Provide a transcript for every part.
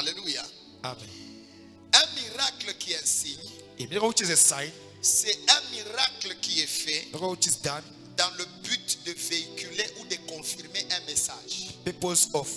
Alléluia. Amen. Un miracle qui est un signe, A miracle which is a sign, c'est un miracle qui est fait miracle which is done, dans le but de véhiculer ou de confirmer un message. purpose of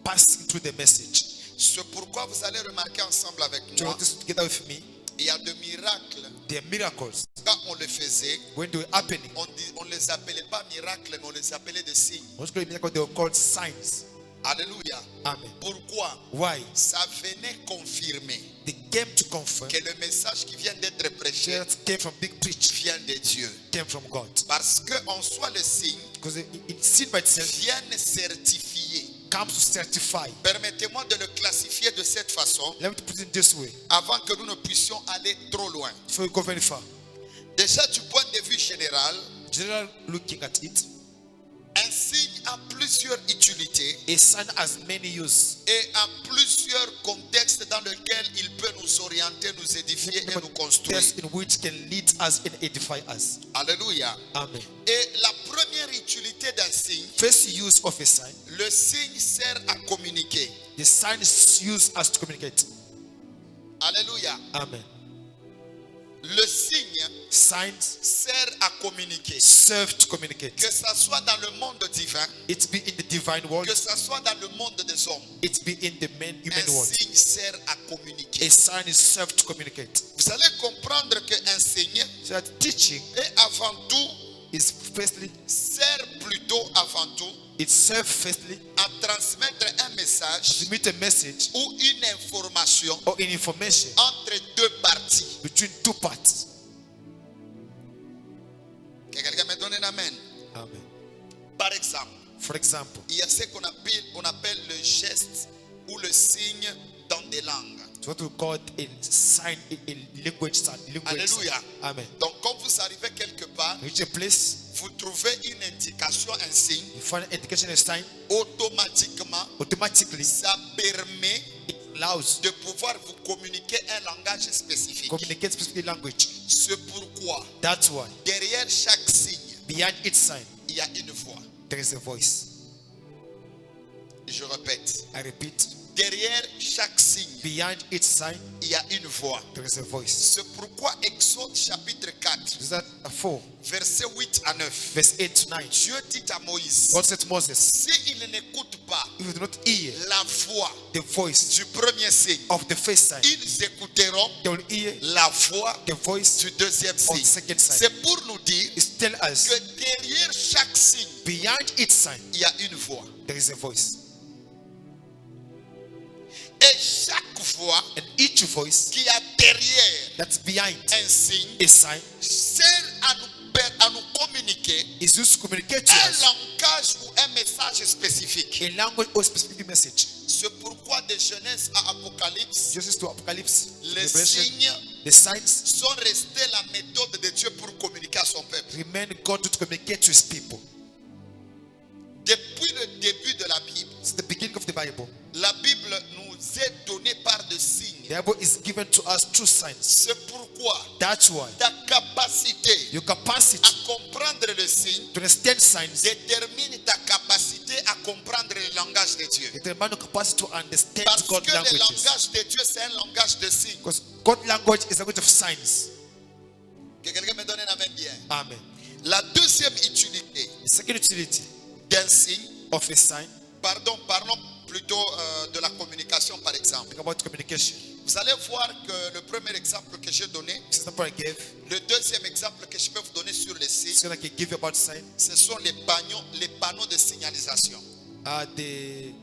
passing through the message. C'est pourquoi vous allez remarquer ensemble avec Do you moi, want this together with me? il y a des miracles. There are miracles. Quand on le faisait, When they were happening, on ne les appelait pas miracles, mais on les appelait des signes. most of the miracles they were called signs. Alléluia. Amen. Pourquoi? Why? Ça venait confirmer They came to confirm que le message qui vient d'être prêché that came from big preach, vient de Dieu. came from God. Parce qu'en soi, le signe Because it sin by itself viennent certifier. comes to certify. Permettez-moi de le classifier de cette façon Let me put it this way, avant que nous ne puissions aller trop loin. before we go very far. Déjà, du point de vue général, General looking at it, un signe a plusieurs utilités a sign has many uses. et a plusieurs contextes dans lesquels il peut nous orienter, nous édifier et nous construire. Yes, in which can lead us and edify us. Alléluia. Amen. Et la première utilité d'un signe, First use of a sign, le signe sert à communiquer. the sign is used as to communicate. Alléluia. Amen. Le signe Signs sert à communiquer. serve to communicate. Que ça soit dans le monde divin, It be in the divine world, que ça soit dans le monde des hommes, it be in the human un world. signe sert à communiquer. A sign is served to communicate. Vous allez comprendre qu'un signe So that teaching est avant tout, is firstly, sert plutôt avant tout it serves firstly à transmettre un message to meet a message ou une information or in information entre deux parties. between two parts. Que quelqu'un me donne un amen. Amen. Par exemple, For example, il y a ce qu'on appelle le geste ou le signe dans des langues. it's what we call a sign, a language sign. Alléluia. Amen. Donc, quand vous arrivez quelque part, Reach a place, vous trouvez une indication, un signe, you find an indication, a sign, automatiquement, automatically ça permet it allows de pouvoir vous communiquer un langage spécifique. communicate specific language. C'est pourquoi, That's why derrière chaque signe, behind each sign il y a une voix. there is a voice. Je répète, I repeat, derrière chaque signe, behind each sign il y a une voix. there is a voice. C'est pourquoi Exode chapitre 4, Is that 4 versets 8 à 9, verse 8 to 9? Dieu dit à Moïse, God said to Moses, s'il n'écoute pas if you do not hear la voix the voice du premier signe, of the first sign, ils écouteront they will hear la voix the voice du deuxième of the signe. second sign. C'est pour nous dire It's tell us que derrière chaque signe, behind each sign il y a une voix. there is a voice, Et chaque voix and each voice qui a derrière that's behind un signe a sign sert à nous communiquer is used to communicate to un us langage ou un message spécifique. a language or specific message. C'est pourquoi de Genèse à Apocalypse, Just to Apocalypse, les Revelation, signes the signs sont restés la méthode de Dieu pour communiquer à son peuple. remain God to communicate to His people. Depuis le début de la Bible, It's the beginning of the Bible. la Bible nous est donnée par des signes. The Bible is given to us through signs. C'est pourquoi That's why ta capacité your capacity à comprendre le signe to understand signs détermine ta capacité à comprendre le langage de Dieu. determine your capacity to understand Parce God's que le languages. langage de Dieu, c'est un langage de signes. Because God's language is a language of signs. Que quelqu'un me donne un amen bien. Amen. La deuxième utilité The second utility d'un signe, of a sign, parlons plutôt de la communication par exemple. think about communication. Vous allez voir que le premier exemple que j'ai donné, This is the point I gave. le deuxième exemple que je peux vous donner sur les signes, So I can give you about sign. ce sont les panneaux de signalisation. The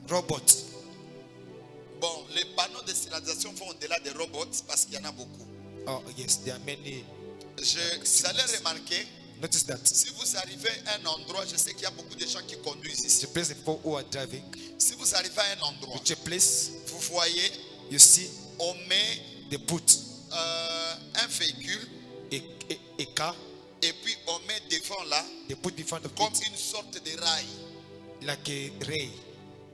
robot. Bon, les panneaux de signalisation vont au-delà des robots parce qu'il y en a beaucoup. Oh yes, there are many. Vous allez remarquer, Notice that si vous arrivez à un endroit, je sais qu'il y a beaucoup de gens qui conduisent it's ici. the place the people who are driving. Si vous arrivez à un endroit, Which a place vous voyez, you see on met they put un véhicule a car, et puis on met devant là they put in front of comme it une sorte de rail. like a ray.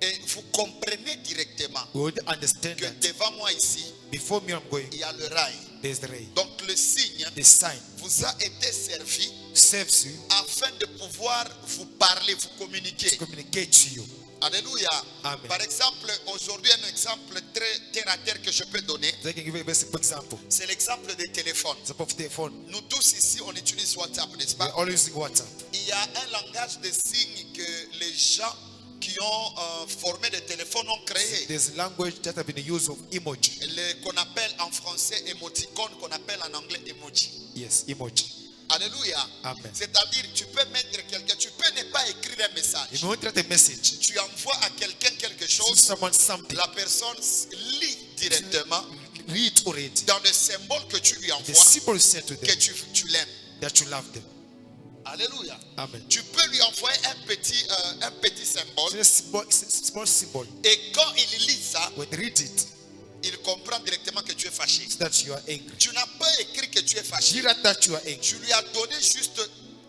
Et vous comprenez directement We would understand que that devant moi ici, before me I'm going, il y a le rail. there's the ray. Donc le signe The sign vous a été servi serves you afin de pouvoir vous parler, vous communiquer. to communicate to you. Alléluia. Amen. Par exemple, aujourd'hui, un exemple très terre à terre que je peux donner, So I can give you a very simple example. c'est l'exemple des téléphones. Example of the phone. Nous tous ici, on utilise WhatsApp, n'est-ce We're pas? all using WhatsApp. Il y a un langage de signes que les gens qui ont formé des téléphones ont créé. There's a language that have been used of emoji. Qu'on appelle en français émoticône, qu'on appelle en anglais emoji. Yes, emoji. Alléluia. Amen. C'est-à-dire, tu peux mettre quelqu'un, tu peux ne pas écrire un message. If you want to write a message, Tu envoies à quelqu'un quelque to chose, someone something, la personne lit directement read already. dans le symbole que tu lui The envoies symbol is sent to que them tu l'aimes. that you love them. Alléluia. Amen. Tu peux lui envoyer un petit symbole It's a small symbol. et quand il lit ça, When you read it, il comprend directement que tu es fâché. it's that you are angry. Tu n'as pas écrit que tu es You fâché. write that you are angry. Tu lui as donné juste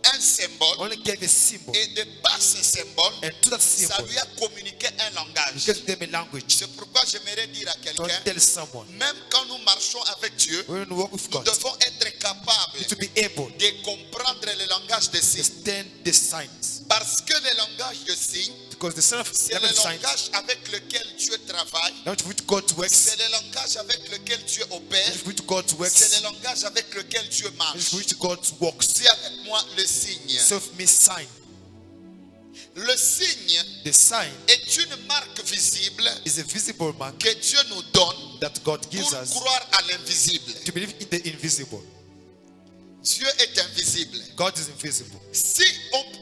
un symbole Only give a symbol. et de par ce symbole, And to that ça symbol, lui a communiqué un you langage. give them a language. C'est pourquoi j'aimerais dire à Don't quelqu'un, tell someone. même quand nous marchons avec Dieu, When you walk with nous God, devons être capables you need to be able de comprendre le langage des to signes. stand the signs. Parce que le langage de signes, Because the son of c'est le signs, langage avec lequel Dieu travaille. not with God's works, C'est le langage avec lequel Dieu opère. it's with God's works, C'est le langage avec lequel Dieu it's marche. with God's works. Dis avec moi le signe. So me sign. Le signe The sign est une marque visible is a visible mark que Dieu nous donne that God gives pour us croire à l'invisible. to believe in the invisible. Dieu est invisible. God is invisible.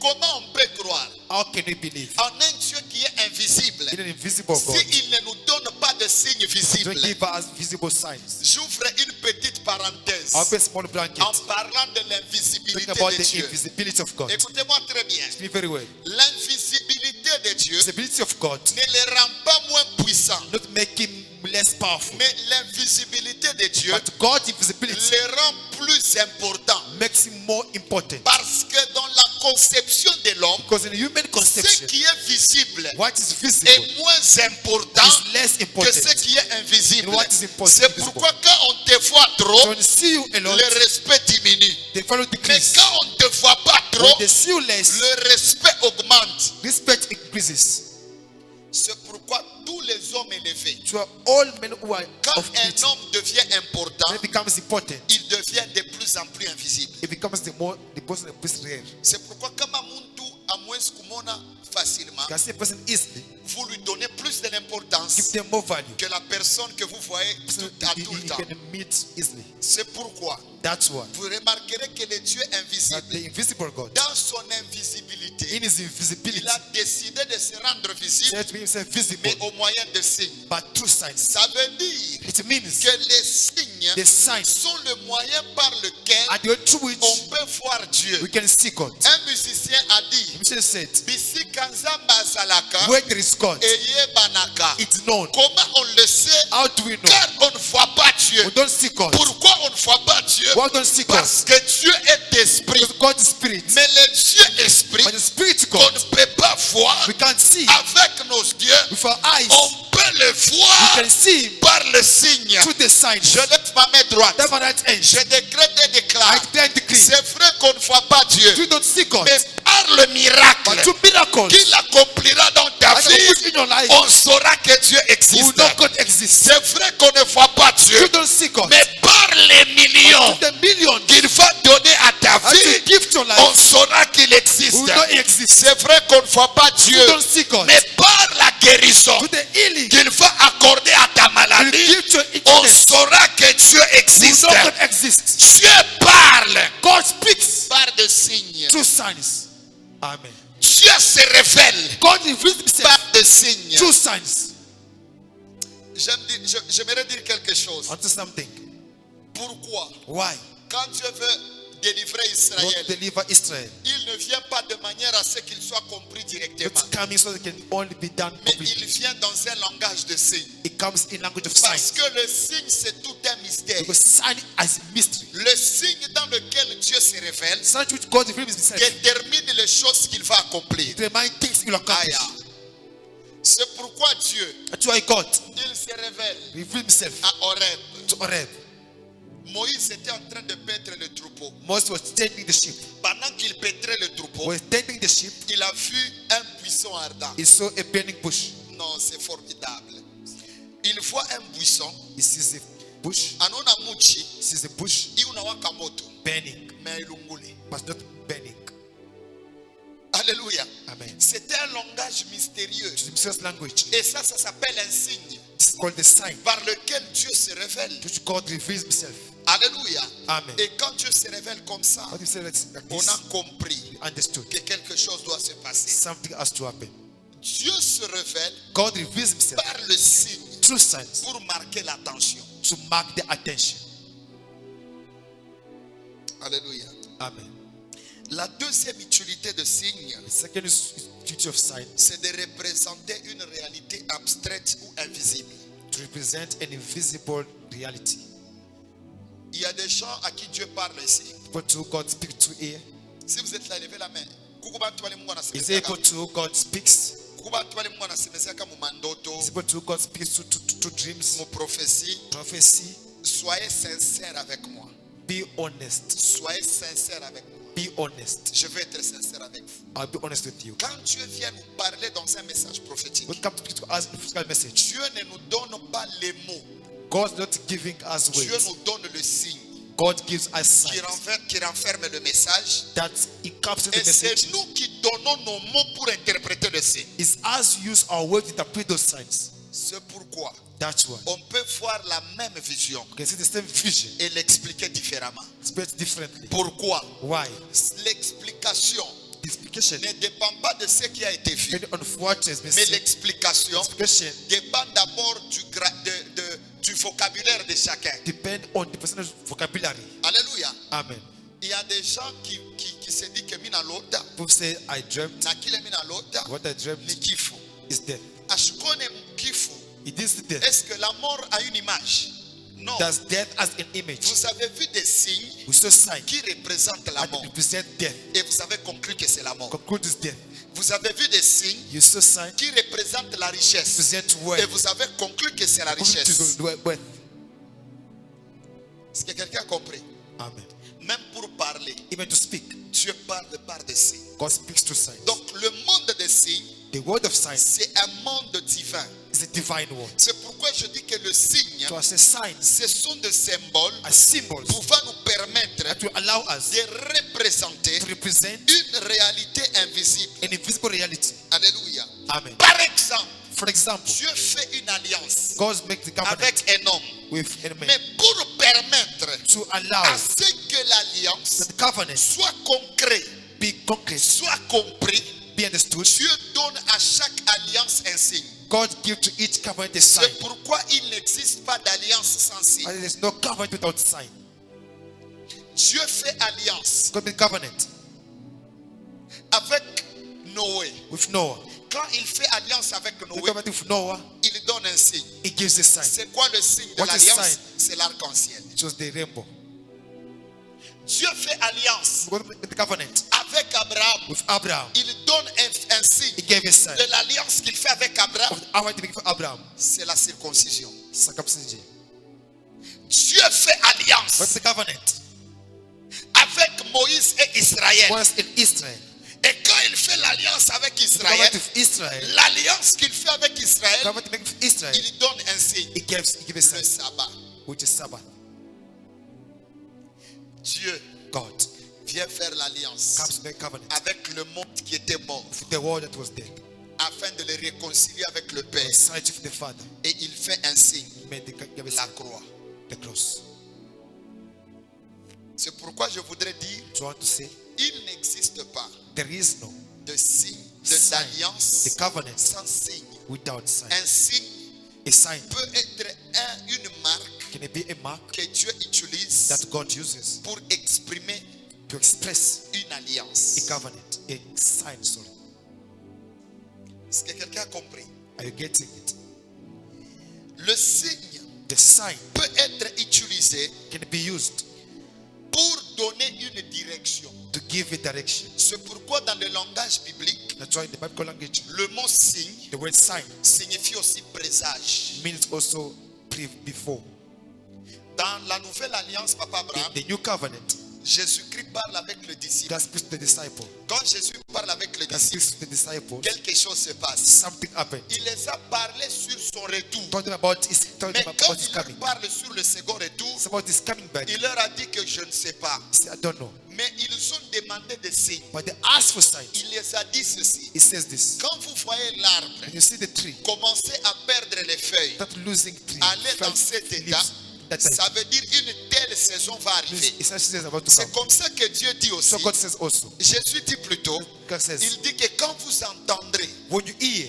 Comment on peut croire How can we believe en un Dieu qui est invisible in an invisible God? s'il ne nous donne pas de signes Don't visibles? give us visible signs. J'ouvre une petite parenthèse I'll be a small blanket en parlant de talking l'invisibilité about de the Dieu. invisibility of God. Écoutez-moi très bien. Speak very well. L'invisibilité de Dieu The visibility of God ne le rend pas moins puissant, not make him less powerful, mais l'invisibilité de Dieu but God's invisibility le rend plus important. makes him more important. Parce que dans la conception de l'homme, Because in the human ce conception, qui est visible what is visible est moins important is less que important. ce qui est invisible. And what is important C'est is visible. pourquoi quand on te voit So trop, when they see you alone, le respect diminue. they follow Mais decrease. quand on ne te voit pas When trop, they see you less, le respect augmente. respect increases. C'est pourquoi tous les hommes élevés, To all men who are quand of beauty, un homme devient important, when it becomes important, il devient de plus en plus invisible. it becomes the person is rare. C'est pourquoi kama muntu amwezi kumona facilement, You can see a person easily, vous lui donnez plus de l'importance give them more value. que la personne que vous voyez à tout le You temps. can meet easily. C'est pourquoi That's why vous remarquerez que le Dieu that invisible, the invisible God, dans son in invisibilité, his invisibility, il a décidé de se rendre visible, said to be himself visible, mais au moyen de signes. but through signs. Ça veut dire It means que les signes the signs sont le moyen par lequel are the way through which on peut voir Dieu. we can see God. Un musicien a dit, The mission said, Bisika nzamba azalaka, where there is God, eyebanaka. it's known. Comment on le sait? How do we know? Car on ne voit pas Dieu. We don't see God. Pourquoi on ne voit pas Dieu? Why don't see God? Parce que Dieu est esprit. Because God is spirit. Mais le Dieu esprit But the spirit qu'on God, ne peut pas voir we can't see avec nos yeux, with our eyes. on peut le We voir can see him par le signe. through the signs. Je lève ma main droite. That my right hand. Je décrète et I déclare. declare and decree. C'est vrai qu'on ne voit pas Dieu, We don't see God. mais par le But miracle through miracles, qu'il accomplira dans ta I can vie, put in your life, on saura que Dieu we existe. will know God exists. C'est vrai qu'on ne voit pas Dieu, We don't see God. mais par les millions Through the millions qu'il va donner à ta as vie, to give to your on life, saura qu'il we existe. will know He exists. C'est vrai qu'on ne voit pas We Dieu, don't see God. mais par la guérison Through the healing, qu'il va accorder à ta we maladie, give to your on illness. saura que Dieu We existe. know God exists. Dieu parle God speaks par des signes. through signs. Amen. Dieu se révèle God reveals himself par des signes. through signs. J'aimerais dire quelque chose. Unto something. Pourquoi? Why? Quand Dieu veut délivrer God Israël, deliver Israel. il ne vient pas de manière à ce qu'il soit compris directement. It's coming so that it can only be done Mais completely. il vient dans un langage de signes. It comes in language of Parce signs. que le signe, c'est tout un mystère. Because sign as mystery. Le signe dans lequel Dieu se révèle Sign which God reveals himself. détermine les choses qu'il va accomplir. It reminds things you accomplish. Aya. C'est pourquoi Dieu, That's why God il se révèle revealed himself à Horeb. to Horeb. Moïse était en train de paître le troupeau. Moses was tending the sheep. Pendant qu'il paîtrait le troupeau, Was tending the sheep. il a vu un buisson ardent. He saw a burning bush. Non, c'est formidable. Il voit un buisson. He sees the bush. Anona muchi, He sees the bush iunawaka moto, burning, mais ilungule. but not burning. Alléluia. Amen. C'était un langage mystérieux. It's the mysterious language. Et ça s'appelle un signe This is called the sign. par lequel Dieu se révèle. Which God reveals himself. Alléluia. Amen. Et quand Dieu se révèle comme ça, What if you say that like on this? a compris Understood. que quelque chose doit se passer. Something has to happen. Dieu se révèle God reveals himself par le signe through signs pour marquer l'attention. to mark the attention. Alléluia. Amen. La deuxième utilité de signe, The second duty of sign c'est de représenter une réalité abstraite ou invisible. to represent an invisible reality. Il y a des gens à qui Dieu parle ici. People to God speak to ear. Si vous êtes là, levez la main. Is able to God speaks. Mumandoto, Is able to God speaks to dreams, mon prophétie. prophecy. Soyez sincère avec moi. Be honest. Soyez sincère avec moi. Be honest. Je vais être sincère avec vous. I'll be honest with you. Quand Dieu vient nous parler dans un message prophétique, When come to speak to us in the physical message, Dieu ne nous donne pas les mots. God's not giving us Dieu words. nous donne le signe God gives us qui signs renferme le message. that it captures the Et c'est message. nous qui donnons nos mots pour interpréter le signe. It's us who use our words to interpret those signs. C'est pourquoi That's why. on peut voir la même vision You can see the same vision et l'expliquer différemment. expressed differently. Pourquoi? Why? L'explication The explication ne dépend pas de ce qui a été vu, depending on what has been mais said. l'explication Explication dépend d'abord du vocabulaire de chacun. depend on the person's vocabulary. Alléluia. Amen. Il y a des gens qui se disent que mina lota, People say, I dreamt. na kile mina lota, What I dreamt ni kifo. is death. Ashikone kifo. It is death. Est-ce que la mort a une image? Non. Does death as an image? Vous avez vu des signes We saw sign qui représentent la that mort represent death. et vous avez conclu que c'est la mort. Conclude is death. Vous avez vu des signes You saw sign qui représentent la richesse represent et wealth. vous avez conclu que c'est la Conclude richesse. to wealth. Est-ce que quelqu'un a compris? Amen. Même pour parler, Even to speak, Dieu parle par des signes. God speaks to signs. Donc le monde des signes, The word of signs c'est un monde divin. is a divine word. C'est pourquoi je dis que le signe, So as a sign, ce sont des symboles as symbols pouvant nous permettre that will allow us de représenter to represent une réalité invisible. an invisible reality. Alléluia. Amen. Par exemple, For example, Dieu fait une alliance God makes the covenant avec un homme, with a man mais pour permettre to à allow ce que l'alliance that the covenant soit concret, be concrete, soit compris, be understood. Dieu donne à chaque alliance un signe. God gives to each covenant a sign. C'est pourquoi il n'existe pas d'alliance sans signe. And there is no covenant without sign. Dieu fait alliance God made covenant avec Noé. with Noah. Quand il fait alliance avec The Noé, covenant with Noah, il donne un signe. he gives a sign. C'est quoi le signe de What is l'alliance? sign? C'est l'arc-en-ciel. It was the rainbow. Dieu fait alliance God made the covenant avec Abraham. with Abraham. Il donne un signe He gave a sign. de l'alliance qu'il fait avec Abraham. Of the hour to make for Abraham. C'est la circoncision. Circumcision. Dieu fait alliance What's the covenant? avec Moïse et Israël. Once in Israel. Et quand il fait l'alliance avec The Israël, covenant with Israel. l'alliance qu'il fait avec The Israël, covenant to make with Israel. il donne un signe, He gives a le sign, sabbat. which is Sabbath. Dieu God vient faire l'alliance comes to make covenant avec le monde qui était mort with the world that was dead. afin de le réconcilier avec le Père. Side with the Father. Et il fait un signe, He made give a la sign, croix. the cross. C'est pourquoi je voudrais dire, So I want to say, il n'existe pas there is no de signe, sign, d'alliance the covenant sans signe. without sign. Un signe A sign peut être une marque can be a mark que Dieu utilise that God uses pour exprimer to express une alliance. a covenant, a sign. Sorry, Est-ce que quelqu'un a compris? are you getting it? Le signe The sign peut être utilisé can be used pour donner une direction. to give a direction. C'est pourquoi dans le langage biblique, That's why in the Bible language, le mot signe the word sign signifie aussi présage. means also before. Dans la nouvelle alliance, Papa Abraham, In the new covenant, Jésus-Christ parle avec le disciple. God speaks to the disciple. Quand Jésus parle avec le God disciple, speaks to the disciples. quelque chose se passe. Something happened. Il les a parlé sur son retour. Talking about his, talking Mais about quand his il leur coming. parle sur le second retour, It's about his coming back. il leur a dit que je ne sais pas. He said, I don't know. Mais ils ont demandé des signes. But they asked for signs. Il les a dit ceci. He says this. Quand vous voyez l'arbre When you see the tree, commencer à perdre les feuilles, start losing tree, aller dans felt cet leaves, état, that time. ça veut dire une telle saison va arriver. It's actually about to C'est come. comme ça que Dieu dit aussi. So God says also, Jésus dit plutôt, God says, il dit que quand vous entendrez when you hear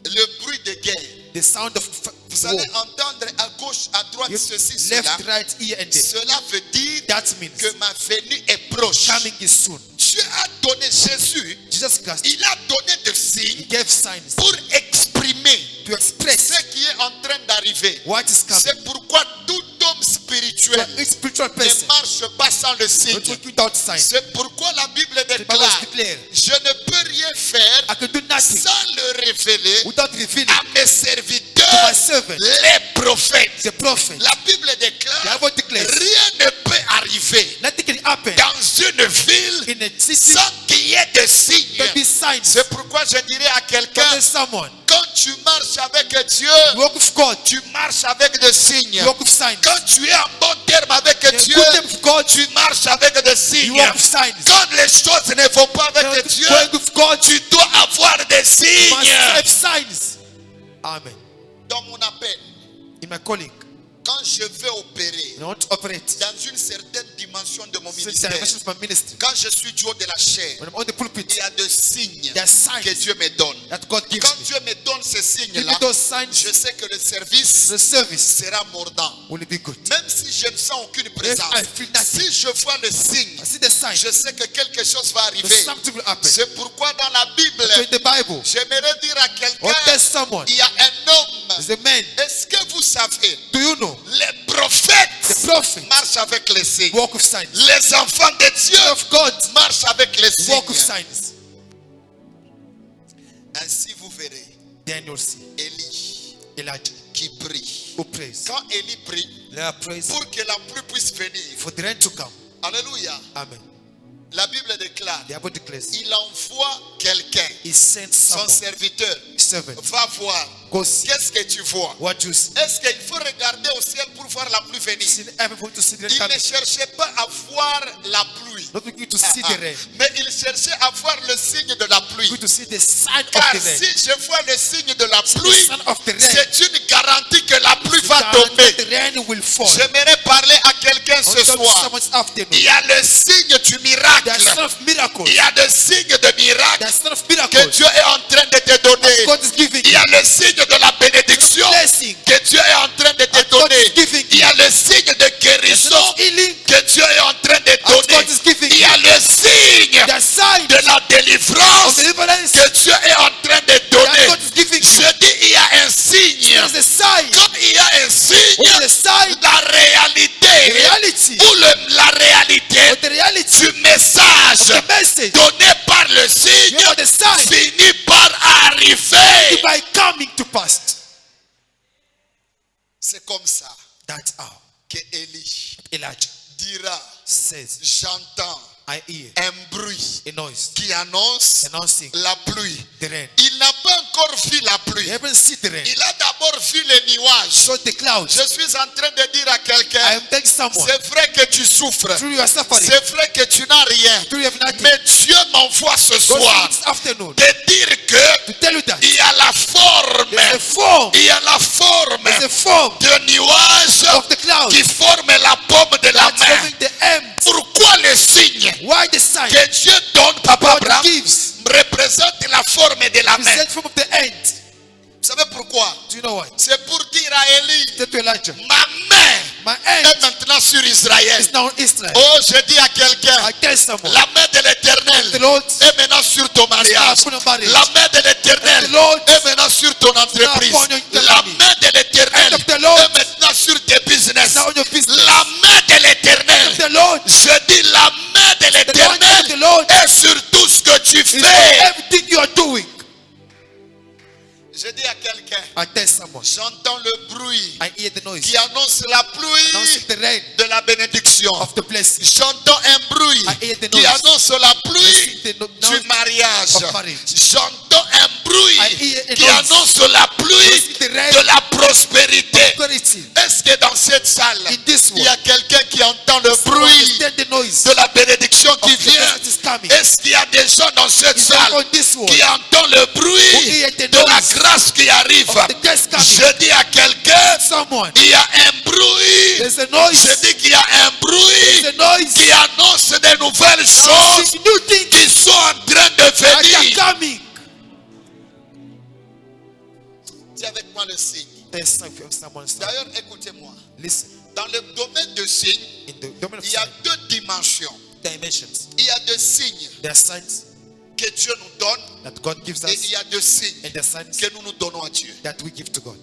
le bruit de guerre, the sound of vous war, allez entendre à gauche, à droite, you ceci, cela. left, right, here and there. Cela veut dire That means que ma venue est proche. coming is soon. Dieu a donné Jésus, Jesus Christ, il a donné des he signes gave signs pour exprimer to express ce qui est en train d'arriver. what is coming. C'est pourquoi tout homme So spirituel each spiritual ne person, marche pas sans le not signe. walk without signs. C'est pourquoi la Bible The Bible déclare, declares, je ne peux rien faire I can do nothing sans le révéler without revealing à mes to serviteurs, my servant, les prophètes. the prophet. La Bible The déclare, Bible declares, rien ne peut arriver nothing can happen dans une ville in a city sans qu'il y ait des signes. that be signs. C'est pourquoi je dirais à quelqu'un, There's someone, quand tu marches avec Dieu, you walk with God, tu marches avec des signes. you walk with signs. Quand tu es en bon terme avec In Dieu, good terms with God, tu marches avec des you signes. walk with signs. Quand les choses ne vont pas avec Dieu, Going with God, tu dois avoir des you must signes. have signs. Amen. Dans mon appel, In my calling, quand je vais opérer I want to operate dans une certaine dimension de mon certain ministère, dimensions of my ministry. quand je suis du haut de la chair, When I'm on the il pulpit, y a des signes there are signs que Dieu me donne. that God gives Quand me. Dieu me donne ces Give me signes-là, those signs, je sais que le service the service sera mordant. will be good. Même si je ne sens aucune présence, I feel nothing. si je vois le signe, I see the sign. je sais que quelque chose va But arriver. something will happen. C'est pourquoi dans la Bible, So in the Bible, j'aimerais dire à or quelqu'un, there's someone, il y a un homme. there's a man. Est-ce que vous savez, Do you know? les prophètes The prophet marchent avec les signes. walk with signs. Les enfants de Dieu Of God marchent avec les walk with signes. signs. Ainsi vous verrez Then you'll see Élie Elijah qui prie. who prays. Quand Élie prie, Let us praise pour que la pluie puisse venir. for the rain to come. Alléluia. Amen. La Bible déclare, The Bible declares il envoie quelqu'un, he sent son someone, serviteur. servant, Va voir. go see Qu'est-ce que tu vois? what you see. Est-ce qu'il faut regarder au ciel pour voir la pluie venir? See everyone to see the rain Il ne coming. cherchait pas à voir la pluie. Not looking to see the rain, Mais il cherchait à voir le signe de la pluie. looking to see the sign of Car the rain. si je vois le signe de la The pluie, sign of the rain. c'est une garantie que la pluie va That tomber. the rain will fall. J'aimerais parler à quelqu'un ce Until soir. someone's afternoon. Il y a le signe du The miracle. son of miracles. Il y a le signe de The miracle son of que miracles. Dieu est en train de te donner. God is giving Il y you. a le signe de la bénédiction Blessing. que Dieu est en train de te God donner. is giving Il y a le signe de The son guérison of healing. que Dieu est en train de God donner. is giving Il y a le signe The sign de la of délivrance deliverance. que Dieu est en train de That donner. God is giving you. Je dis, il y a un signe. There is a sign. Quand il y a un signe, With the sign, la the réalité reality, ou la réalité with the reality du message of the message, donné par le signe you know the sign finit par arriver. by coming to pass. C'est comme ça That's how que Élie Elijah dira, says, j'entends I hear un bruit a noise qui annonce announcing la pluie. the rain. Il n'a pas encore vu la pluie. You haven't seen the rain. Il a d'abord vu les nuages. So the clouds. Je suis en train de dire à I quelqu'un, am telling someone, c'est vrai que tu souffres. through your suffering, C'est vrai que tu n'as rien. through you have nothing, Mais Dieu m'envoie ce God soir this afternoon de dire que to tell you that il y a la there's a forme. form, Il y a la forme there's a form de nuages of the clouds qui forme la paume de la that's main. forming the end. Pourquoi le signe Why the sign que Dieu donne, Papa God Abraham, gives représente la forme de la main? present form of the end? Vous savez pourquoi? Do you know why? C'est pour dire à Élie, Say to Elijah, ma main my est end maintenant sur Israël. is now Israel. Oh, je dis à quelqu'un, I tell someone, la main de the l'Éternel Lord est maintenant sur ton mariage. upon your marriage. La main de l'Éternel The Lord est maintenant sur ton entreprise. upon your La company. main de l'Éternel And of the Lord est maintenant sur tes business. now on your business. La main de l'Éternel, The Lord je dis la main de the l'Éternel Lord est sur tout ce que tu is on fais. everything you are doing. Je dis à quelqu'un, I tell someone, j'entends j'entends le bruit I hear the noise qui annonce la pluie announcing the rain de la bénédiction. of the blessing. J'entends un bruit I hear the qui noise annonce la pluie the du noise mariage. of marriage. J'entends un bruit I hear a qui noise annonce la pluie the rain de la prospérité. prosperity. Est-ce que dans cette salle, In this il y a world, quelqu'un qui entend le someone bruit understand the noise de la bénédiction qui of the vient? blessing is coming. Est-ce qu'il y a des gens dans cette Is there salle on this world qui entend le who bruit hear the de la noise grâce qui arrive? of the grace coming? Je dis à quelqu'un, Someone, il y a un bruit. there's a noise. Je dis qu'il y a un bruit There's a noise. qui annonce des nouvelles choses Announcing new things qui sont en train de that are venir. coming. Dis avec moi le signe. There's someone. D'ailleurs, écoutez-moi. Listen, Dans le domaine de signe, in the domain of il y a deux dimensions. dimensions, Il y a deux signes there are signs que Dieu nous donne that God gives et il us y a deux signes and there are signs que nous nous donnons à Dieu. that we give to God.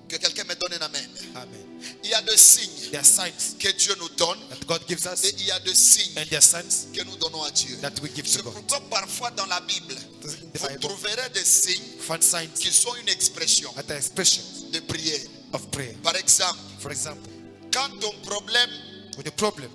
Que quelqu'un me donne un amen. Amen. Il y a deux signes There are signs que Dieu nous donne that God gives us et il y a deux signes and there are signs que nous donnons à Dieu. that we give C'est to God. pourquoi parfois dans la Bible, In the vous Bible, trouverez des signes find signs qui sont une expression at the expression de prière. of prayer. Par exemple, For example, quand ton problème, when the problem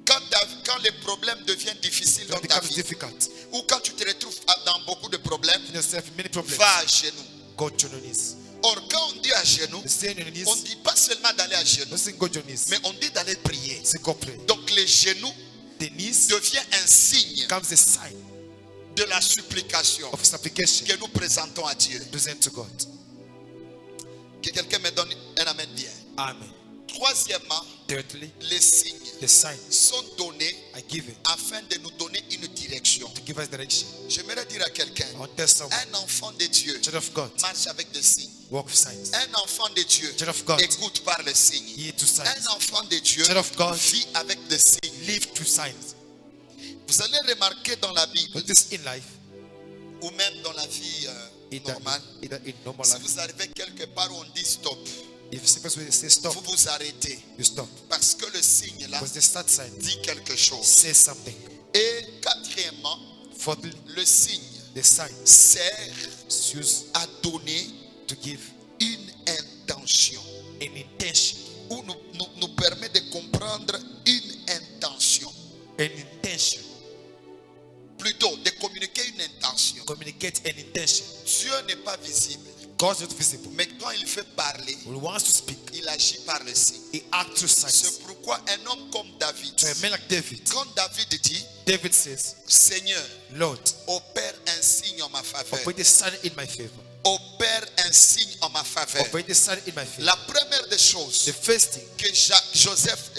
quand les problèmes deviennent difficiles dans ta becomes vie, difficult, ou quand tu te retrouves dans beaucoup de problèmes, find yourself in many problems, va à genoux. go to your knees. Or, quand on dit à genoux, You stay on your knees, on ne dit pas seulement d'aller à genoux, don't say go to your knees, mais on dit d'aller prier. say go pray. Donc les genoux The knees devient un signe becomes a sign de la supplication of supplication que nous présentons à Dieu. present to God. Que quelqu'un me donne un amen bien. Amen. Troisièmement, Thirdly, les signes the signs sont donnés are given afin de nous donner une direction. to give us direction. J'aimerais dire à quelqu'un, I want to tell someone, un enfant de Dieu child of God, marche avec des signes. walk with signs. Un enfant de Dieu Child of God, écoute par les signes. hear to Un signs. enfant de Dieu Child of God, vit avec des signes. live to signs. Vous allez remarquer dans la Bible But this in life, ou même dans la vie normale, either in normal si life, vous arrivez quelque part où on dit stop, if supposed to say stop, vous vous arrêtez you stop. parce que le signe là Because the start sign dit quelque chose. says something. Et quatrièmement, Fourthly, le signe the sign sert is used à donner to give une intention an intention. ou nous permet de comprendre une intention. An intention. Plutôt de communiquer une intention. Communicate an intention. Dieu n'est pas visible, God is not visible. mais quand il fait parler, When he wants to speak, il agit par le signe. he acts through signs. C'est pourquoi un homme comme David, So a man like David, quand David dit, David says, Seigneur, Lord, opère un signe en ma faveur. operate the sign in my favor. Opère un signe en ma faveur. Operate the sign in my favor. La première des choses The first thing que Joseph,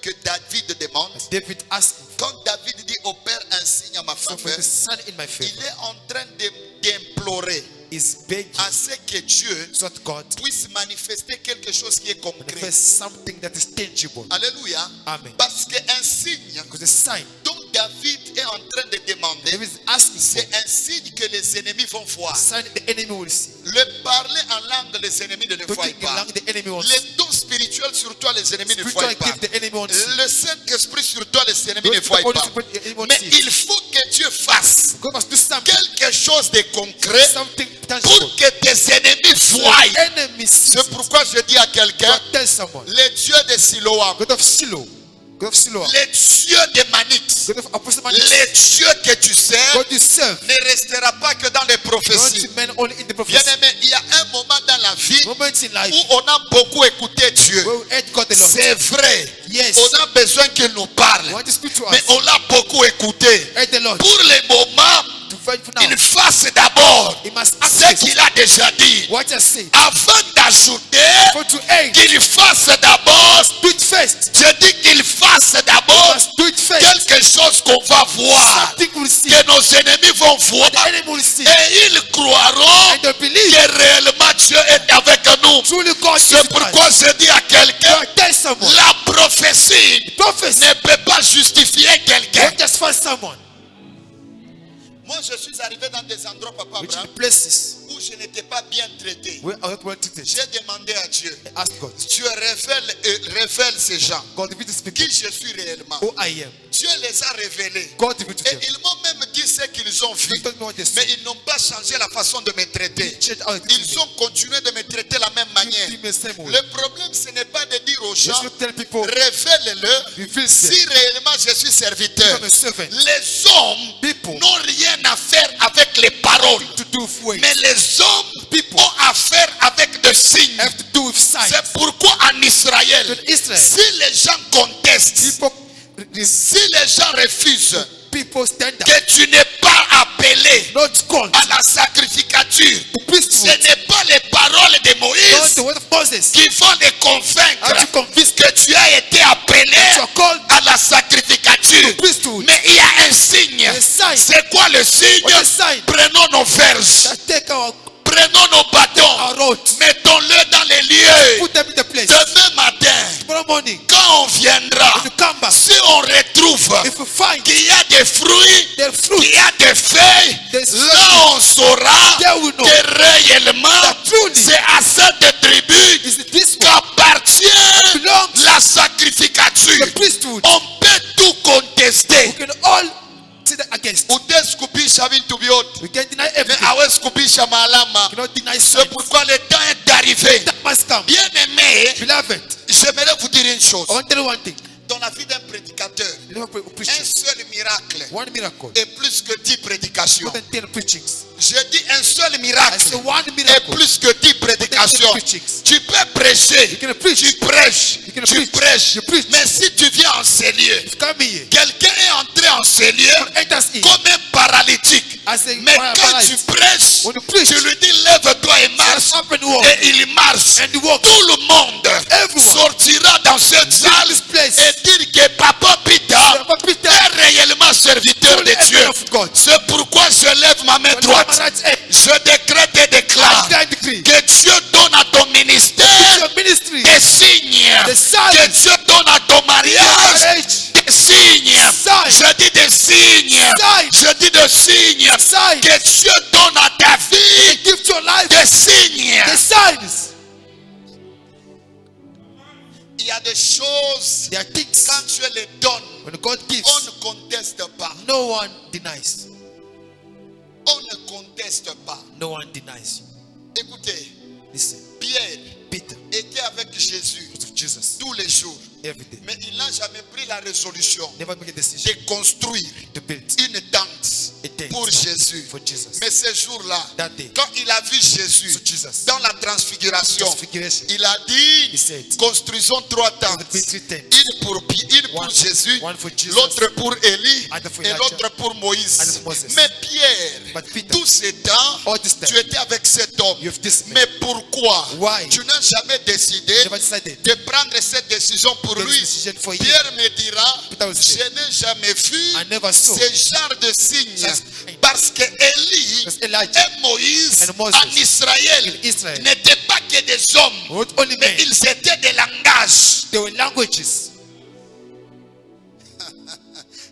que David demande, David asked him quand David dit opère un signe en ma for, faveur, the sign in my il favor, est en train d'implorer is begging à ce que Dieu so that God puisse manifester quelque chose qui est concret. manifest something that is tangible. Alléluia. Amen. Parce qu'un signe Because the sign dont David est en train de demander, David is asking for, c'est un signe que les ennemis vont voir. sign the enemy will see. Le parler en langue, les ennemis ne le voient Talking in pas. language, the enemy won't see. Les dons spirituels sur toi, les ennemis ne Spiritual voient pas. gift, the enemy won't see. Le Saint-Esprit sur toi, les ennemis ne Those voient people pas. only the enemy won't Mais see. il faut que Dieu fasse God must do something, quelque chose de concret something tangible. pour que tes ennemis voient. Enemy sees C'est it. pourquoi je dis à quelqu'un, God tell someone, le Dieu de Siloam, God of Shiloh, God of Siloah, le Dieu de Manix, God of Apostle le Manix, Dieu que tu sers God you serve, ne restera pas que dans les prophéties. not men only in the Bien prophecy. aimé, il y a un moment dans la vie Moments in life où on a beaucoup écouté Dieu. where we heard God alone. C'est vrai. Yes, On a besoin qu'il nous parle. we want to speak to Mais us. on l'a beaucoup écouté. Heard the Lord. Pour le moment, To fight for now, il fasse d'abord he must ce ask qu'il a déjà dit. what I say. Avant d'ajouter For to aid, qu'il fasse d'abord, do it first. je dis qu'il fasse d'abord Must do it first. quelque chose qu'on va voir, Something will see. que nos ennemis vont voir. The enemy will see. Et ils croiront And they believe. que réellement Dieu est avec nous. Truly God is C'est with us. pourquoi je dis à quelqu'un, God tell someone. la prophétie Prophecy. ne peut pas justifier quelqu'un. Don't just find someone. Moi, je suis arrivé dans des endroits, Papa Which Abraham, places où je n'étais pas bien traité. where I well treated. J'ai demandé à Dieu, Ask God. Dieu révèle ces gens, God reveal these people qui je suis réellement. who I am. Dieu les a révélés. God reveal to Et them. ils m'ont même dit ce qu'ils ont vu. They told me what they saw. Mais ils n'ont pas changé la façon de me traiter. They changed how they treat Ils me. ont continué de me traiter de la même They manière. treat me the same way. Le problème, ce n'est pas de dire aux You gens, should tell people, révèle-le, reveal si them. réellement je suis serviteur. Become a servant. Les hommes People n'ont rien à faire avec les paroles. to do with weight. Mais les hommes People ont à faire avec des signes. have to do with signs. C'est pourquoi en Israël, In Israel, si les gens contestent, si les gens refusent people stand up. que tu n'es pas appelé Not called. à la sacrificature, The priesthood. ce n'est pas les paroles de Not Moïse the word of Moses. qui vont les convaincre How to convince que tu as été appelé you are called à la sacrificature. the priesthood. Mais il y a un signe. A sign. C'est quoi le signe? What is the sign? Prenons nos verges, That take our prenons nos bâtons, roads. mettons-le dans les lieux. Put them in the place. Demain matin, Tomorrow morning, quand on viendra, when you come back, si on retrouve if you find qu'il y a des fruits, the fruit, qu'il y a des feuilles, There's là on saura there we know que réellement that truly c'est à cette tribu is this one. qu'appartient Belongs la sacrificature. the priesthood. On peut tout contester. We can all sit against. Utesikupisha vitu vyote, We can deny mais everything. hawezi kupisha maalama. We cannot deny C'est signs. pourquoi le temps est arrivé. That must come. Bien aimé, Beloved, j'aimerais vous dire une chose. I want to tell you one thing. Dans la vie d'un prédicateur, You know, un preaching. seul miracle One miracle. est plus que 10 prédications. More than 10 preachings. Je dis un seul I miracle say one est miracle. plus que 10 prédications. preachings. Tu peux prêcher, You can preach. tu prêches, You can tu preach. prêches. You preach. Mais si tu viens en ces lieux, Come here. quelqu'un est entré en ces lieux Enters in. comme un paralytique. I say, Mais quand tu paralyzed. prêches, When you preach, tu lui dis lève-toi et marche. stand up and walk. Et il marche. And you walk. Tout le monde Everyone. sortira dans cette salle this place. et dire que Papa Peter Papa Peter est réellement serviteur de truly Dieu. of God. C'est pourquoi je lève ma main When droite. I'm right hand, Je décrète et déclare I decree. que Dieu donne à ton ministère Your ministry. des signes. The signs. Que Dieu donne à ton mariage Marriage. des signes. Signs. Je dis des signes. Signs. Je dis des signes. Signs. Que Dieu donne à ta vie Give to your life. des signes. The signs. Il y a des choses, There are things. quand Dieu les donne, When God gives, on ne conteste pas. no one denies. On ne conteste pas. No one denies you. Écoutez, Listen, Pierre Peter était avec Jésus was with Jesus tous les jours. every day. Mais il n'a jamais pris la résolution Never make a decision de construire to build une tente a tent pour Jésus. for Jesus. Mais ce jour-là, That day, quand il a vu Jésus so Jesus, dans la transfiguration, transfiguration, il a dit, he said, construisons 3 the tentes. victory tent, Une pour One- Jésus, one for Jesus, l'autre pour Élie other for et Elijah, l'autre pour Moïse. other for Moses. Mais Pierre, But Peter, tous ces temps, all this time, tu étais avec cet homme. you have this man. Mais pourquoi Why? tu n'as jamais décidé Never decided de prendre cette décision pour to take lui? this decision for you. Pierre me dira, Peter will say, je n'ai jamais vu I never saw ce genre de signe such sign. parce que Élie Because Elijah et Moïse and Moses en Israël in Israel n'étaient pas que des hommes, were not only mais men, ils étaient des langages. they were languages.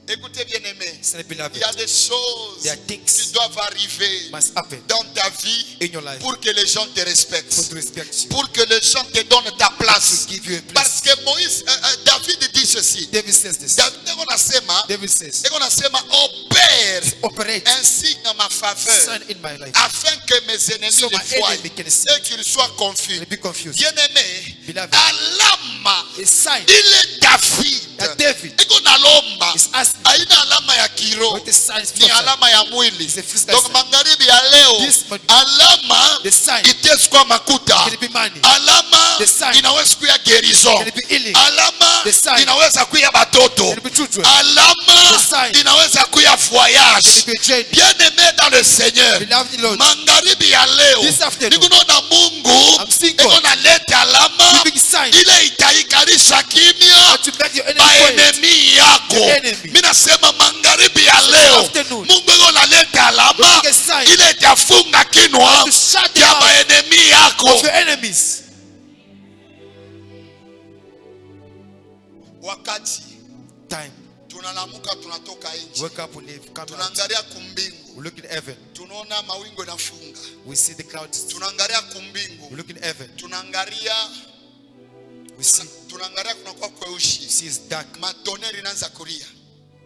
Écoutez bien aimé, Listen, beloved, il y a des choses there are qui things doivent arriver must happen dans ta vie in your life pour que les gens te for respectent, to respect you, pour que les gens te donnent ta place. to give you a Parce place. que David dit ceci. David says this. David says, opère operate un signe en ma faveur sign in my life afin que mes ennemis so le my voient enemy can see et qu'ils soient confus. and be confused. Bien aimé, Beloved, alama a sign ile David that David iko nalomba is asking haina alama ya kiroho, what the sign is ni for. alama ya mwili. It's a physical Donc sign. magharibi ya leo This morning, alama the sign itezi kwa makuta, can it be money, alama The sign inaweza kuya gerizo, can it be healing, alama The sign inaweza kuya batoto, can it be children, alama The sign inaweza kuya can voyage. it be a journey. Bien aimé dans le Seigneur, Beloved in the Lord, magharibi ya leo This afternoon, nikunaona Mungu I'm seeing God iko naleta alama giving sign ile itaikarisha kimya to make your enemy quiet. maenemi yako. Your enemy. Mimi nasema magharibi ya leo afternoon, Mungu iko naleta alama Giving a sign ile itafunga kinwa to shut ya down maenemi yako. of your enemies. Wakati Time, tunalamuka tunatoka nje, wake up, we leave, come out, tunaangalia kumbingu, we look in heaven, tunaona mawingu yanafunga. we see the clouds, Tunaangalia we kumbingu, look in heaven, tunaangalia we see kunakuwa kweushi, it's dark, matoneri inaanza kulia.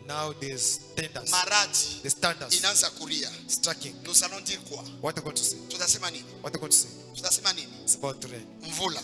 Now there's tenders. Maradi The standards. inaanza kulia. Striking. Nous allons dire quoi? What are you going to say? Tutasema nini? What are you going to say? Tutasema nini? It's about rain. Mvula.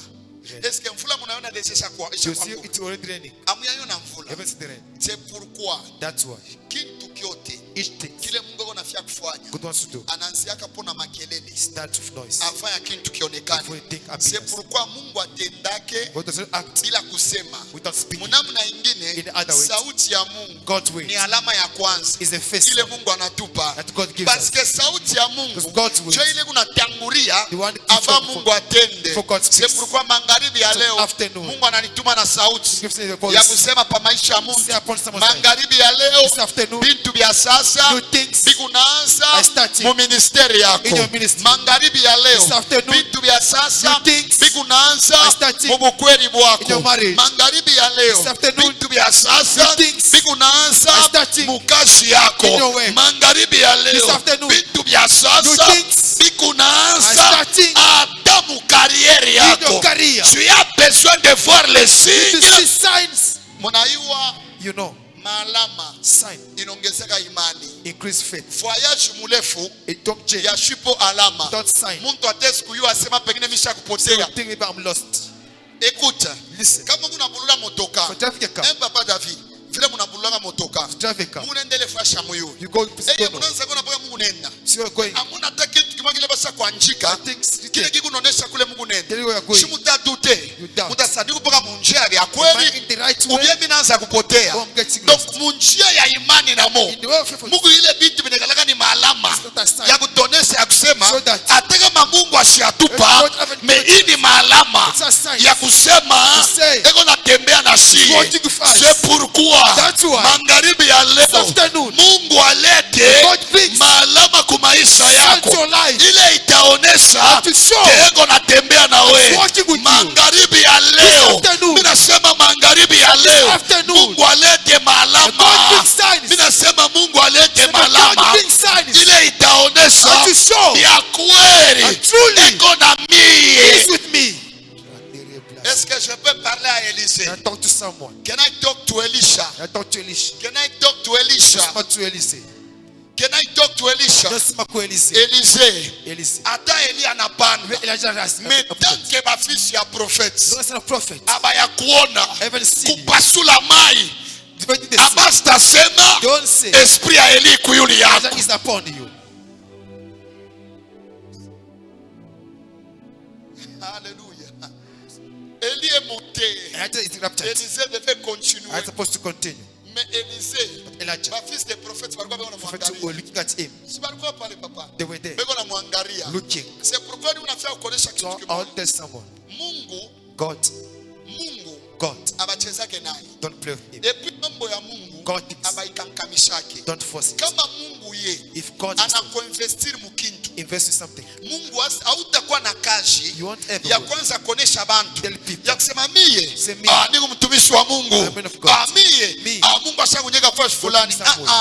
Rain. Est-ce que mvula mnaona déjà ishakuwa? You see it's already raining. Amuyaiona mvula. You haven't seen the rain. C'est pourquoi That's why. kitu kyote Each thing kile Mungu anafia kufanya God wants to do anaanziaka pona makelele starts with noise. afanya kitu kionekane. Before you think C'est happiness. pourquoi Mungu atendake God doesn't act bila kusema. without speaking. Munamna ingine In the other way, sauti ya Mungu God's way ni alama ya kwanza is the first ile sign Mungu anatupa. that God gives Parce us. que sauti ya Mungu Because God's will, ndio ile kunatangulia the one avant before Mungu atende. before God C'est speaks. pourquoi magharibi ya So leo afternoon, Mungu ananituma na sauti gives me the ya voice. kusema pa maisha ya Mungu. Say upon someone's life. Magharibi ya leo This afternoon, bintu vya sasa new things bikunaanza are starting mu ministeri yako. in your ministry. Magharibi ya leo This afternoon, bintu vya sasa new things bikunaanza are starting mu bukweri in bwako. your marriage. Magharibi ya leo This afternoon, bintu vya sasa new things bikunaanza are starting mu kazi yako. in your work. Magharibi ya This leo afternoon, bintu vya new sasa things bikunaanza are starting hata mu kariere in your yako. career. Tu as besoin de voir les To see signes. signs, Munaiwa you know, maalama sign, inaongezeka imani. increase faith. Voyage murefu It don't change ya shipo alama. without sign. Mtu atesi kuyua asema pengine misha So you kupotea. think maybe I'm lost. Écoute, Listen, kama munabulula motoka, for traffic a car, papa David, vile munabulula motoka, traffic car, munendele fasha moyo. you go Eye to munanza kuna paka Mungu nenda. so you're going. Amuna hata kitu kimwangile basa kwa I njika. think Kile kiku nonesha kule Mungu nenda. tell you where you're going. Shimuta dute. You doubt. Mutasadiku paka munjia ya Am I kweli. in the right way? Ubie minaanza kupotea. Or I'm getting Donc lost. munjia ya imani na mo. In the way of faith, Mungu ile vitu vinakalaka ni maalama it's not a sign. ya kutonesha ya kusema So that hata kama Mungu asiatupa God haven't me given hii ni maalama It's a sign. ya kusema To say, eko natembea na sie. walking with us. C'est pourquoi That's why magharibi ya this leo afternoon, Mungu alete God brings maalama kwa maisha signs yako to your life ile itaonesha to show eko natembea na we. walking with you. Magharibi ya leo afternoon, mimi nasema magharibi ya leo afternoon, Mungu alete God maalama. brings signs. Mimi nasema Mungu alete God maalama brings signs ile itaonesha to show ya kweli that truly eko na He mie. is with me. Est-ce que je peux parler à Élisée? Can I talk to someone? Can I talk to Elisha? Can I talk to Elisha? Can I talk to Elisha? Just not to Elise. Can I talk to Elisha? Just not to Elise. Élisée, Elise. hata Eli anapanda. Elijah has Mais tant que bafisi ya prophète no son of prophet. abaya kuona Heaven seen you. kupasula mai Dividing the sea. abasta sema Don't say esprit ya Eli kuyuli yako. Elijah is upon you. Alléluia. Eli est monté. Elijah is raptured. Élisée devait continuer. I'm supposed to continue. Mais Élisée, But Elijah, ma fils des prophètes, walikuwa beko prophets were namwangalia. looking at him. Si walikuwa pale papa. They were there Beko namwangalia. looking. C'est pourquoi nous unafaa kuonesha kitu So kimoja. I'll tell someone, Mungu God, abachezake naye. don't play with him. Epi mambo ya Mungu God is, abaikankamishake. don't force it. Kama Mungu ye If God is anakuinvestir mukintu, invest in something, Mungu hautakuwa na kazi you want ya everyone. kwanza kuonesha bantu Tell people. ya kusema mie Say me. niko mtumishi wa Mungu, I'm a man of God. mie Me. Mungu ashakunyeka force fulani. somewhere.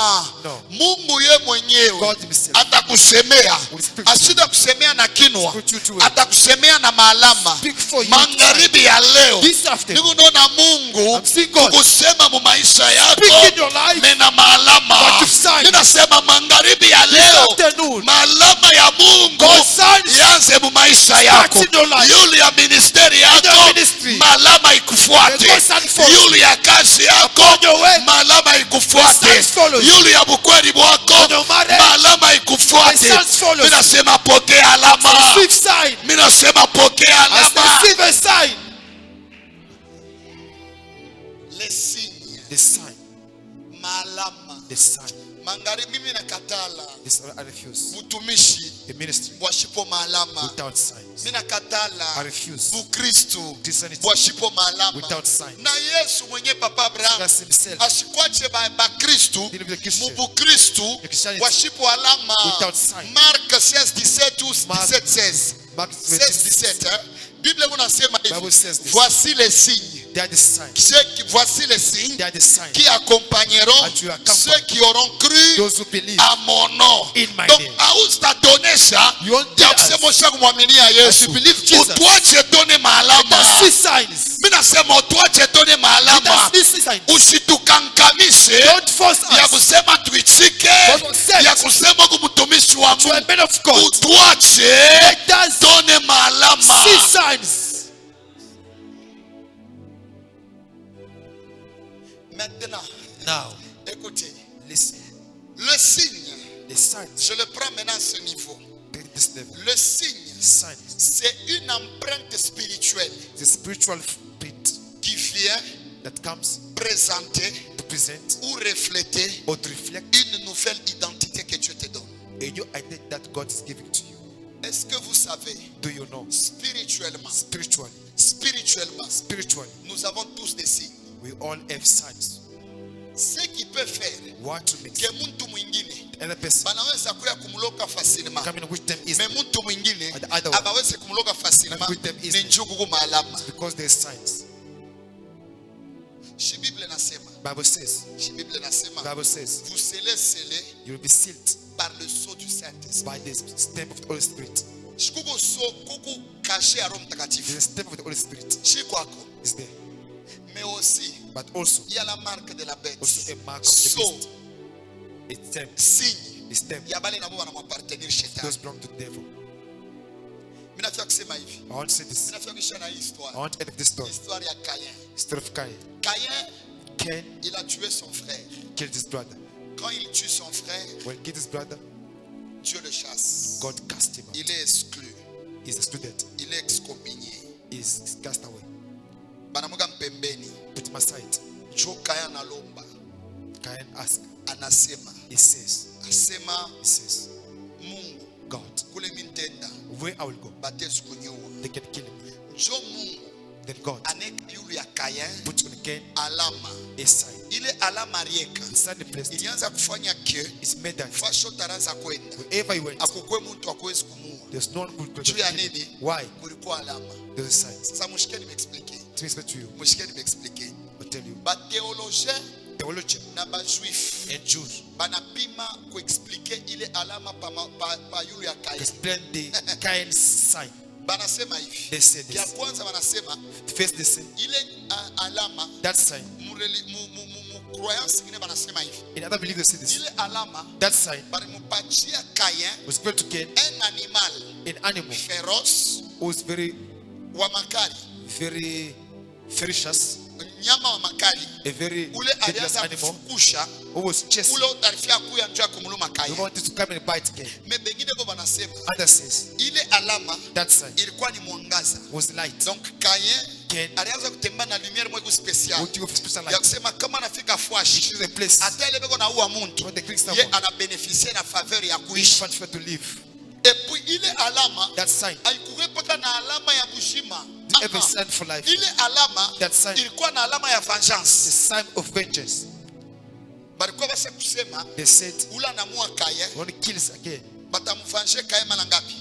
No. Mungu ye mwenyewe God himself atakusemea, will speak to you. asida kusemea na kinwa, Speak you to it. atakusemea na maalama. Speak for you. Magharibi ya leo This afternoon, niko naona Mungu I'm seeing God kukusema mu maisha yako speak in your life. mena maalama. But you sign. Ninasema magharibi ya This leo afternoon, maalama ya Mungu God signs ianze mu maisha yako. in your life. Yule ya ministeri your yako ministry. maalama ikufuate. May God stand for you. Yule ya kazi yako Upon your way. maalama ikufuate. signs follow you. Yule ya bukweli bwako On your marriage. maalama ikufuate. May signs follow you. Ninasema pokea alama. receive sign. Ninasema pokea As alama. receive a sign. Les signes, The sign. maalama. The sign. Magharibi mimi nakatala This I refuse. butumishi The ministry bwashipo maalama. without signs. Mimi nakatala I refuse. Bukristu Christianity bwashipo maalama. without signs. Na Yesu mwenye papa Abraham That's himself. asikwache bakristu Didn't be the Christian. mubukristu The Christianity bwashipo alama. without sign. Mark 16:17 ou Mark 17:16. Mark 16:17. Bible unasema Bible hivi. says this. Voici les signes They are the signs. Voici les signes They are the signs. qui accompagneront And you accompany ceux qui auront cru those who believe à mon nom. in my Donc, name. autadonesha You won't tell us. yakusemosha kumwaminia Yesu. you believe Jesus. Utwache tone maalama. Let us see signs. Mimi nasema utwache tone Let maalama. us see signs. Usitukankamishe Don't force ya us. kusema tuichike, God will send ya kusema kumtumishi wa to a Mungu. man of God. Utwache Let us tone maalama. see signs. Maintenant, Now, écoutez, listen. le signe, The signs. je le prends maintenant à ce niveau. Take this level. Le signe, Signs. c'est une empreinte spirituelle The spiritual print qui vient that comes présenter to present ou refléter or to reflect une nouvelle identité que Dieu te donne. a new identity that God is giving to you. Est-ce que vous savez, Do you know? spirituellement, Spiritually, nous avons tous des signes. we all have signs. Ce qui peut faire What to make que mtu mwingine the other person banaweza kuya kumloka facilement, coming with them is mais mtu mwingine And the other one. abaweze kumloka facilement With them is- ni njugu kuma alama. because there's signs. Shi Bible nasema, Bible says, vous serez scellés you will be sealed par le sceau du Saint-Esprit. by the stamp of the Holy Spirit. Shikuko so kuku kashe ya Roho The Mtakatifu. stamp of the Holy Spirit Shi kwako. is there. Mais aussi, But also, il y a la marque de la bête. also a mark of the So, beast. It's stamp. signe The stamp. ya bale nabo wanamappartenir shetani. Those belong to the devil. Mimi nataka kusema hivi. I want to say this. Mimi nataka kushana hii I histoire. want to end of this story. Histoire ya Caïn. Story of Cain. Caïn, Cain il a tué son frère. killed his brother. Quand il tue son frère, When he killed his brother, Dieu le chasse. God cast him out. Il est exclu. He's excluded. Il est excommunié. He's cast away. Banamuga mpembeni. Put him aside. Jo Caïn analomba. Cain asked. Anasema. He says, Mungu, God, kule mintenda where I will go, batezi kunyua. they can kill him. Jo Mungu Then God aneka yulu ya Caïn put on Cain alama. a sign. Ile alama rieka Inside the place, ilianza kufanya ke it's made that fasho taraza kwenda wherever he went, akukwe mtu akwezi kumua. there's no one who could Juu ya kill him. nini? Why? Kulikuwa alama. There's a sign. Sasa mushike nimeexplique. Let me explain to you. Mushike nimeexplique. I'll tell you. Ba théologien Theologian na ba juif and Jews banapima kuexplique ile alama pa yulu ya Caïn. explain the Cain's sign. Banasema hivi. They say Ya this. kwanza wanasema First they say ile alama that sign. mu croyance ingine banasema hivi. In other belief they say this. Ile alama That sign balimupatia Caïn was given to Cain, un animal an animal féroce who was very, wa makali, very ferocious, nyama wa makali a very ule dangerous alianza animal kufukusha who was chasing. ule utarifia kuya njoo ya kumuluma He Caïn. wanted to come and bite Cain. Me bengine bo banasema Others says ile alama that sign ilikuwa ni mwangaza. was light. Donc Caïn Cain alianza kutembea na lumiere moja special would give special ya light. kusema kama anafika He fwashi chooses a place hata ile beko na uwa muntu when the king ye someone anabeneficia na faveur ya is kuishi. transferred to live. Et puis ile alama That sign, haikuwepaka na alama ya bushima. the every sign for life, Ile alama that sign, ilikuwa na alama ya the vengeance. sign of vengeance. Balikuwa basa kusema They said, ula namua Caïn when he kills again, batamvanje Caïn mara ngapi?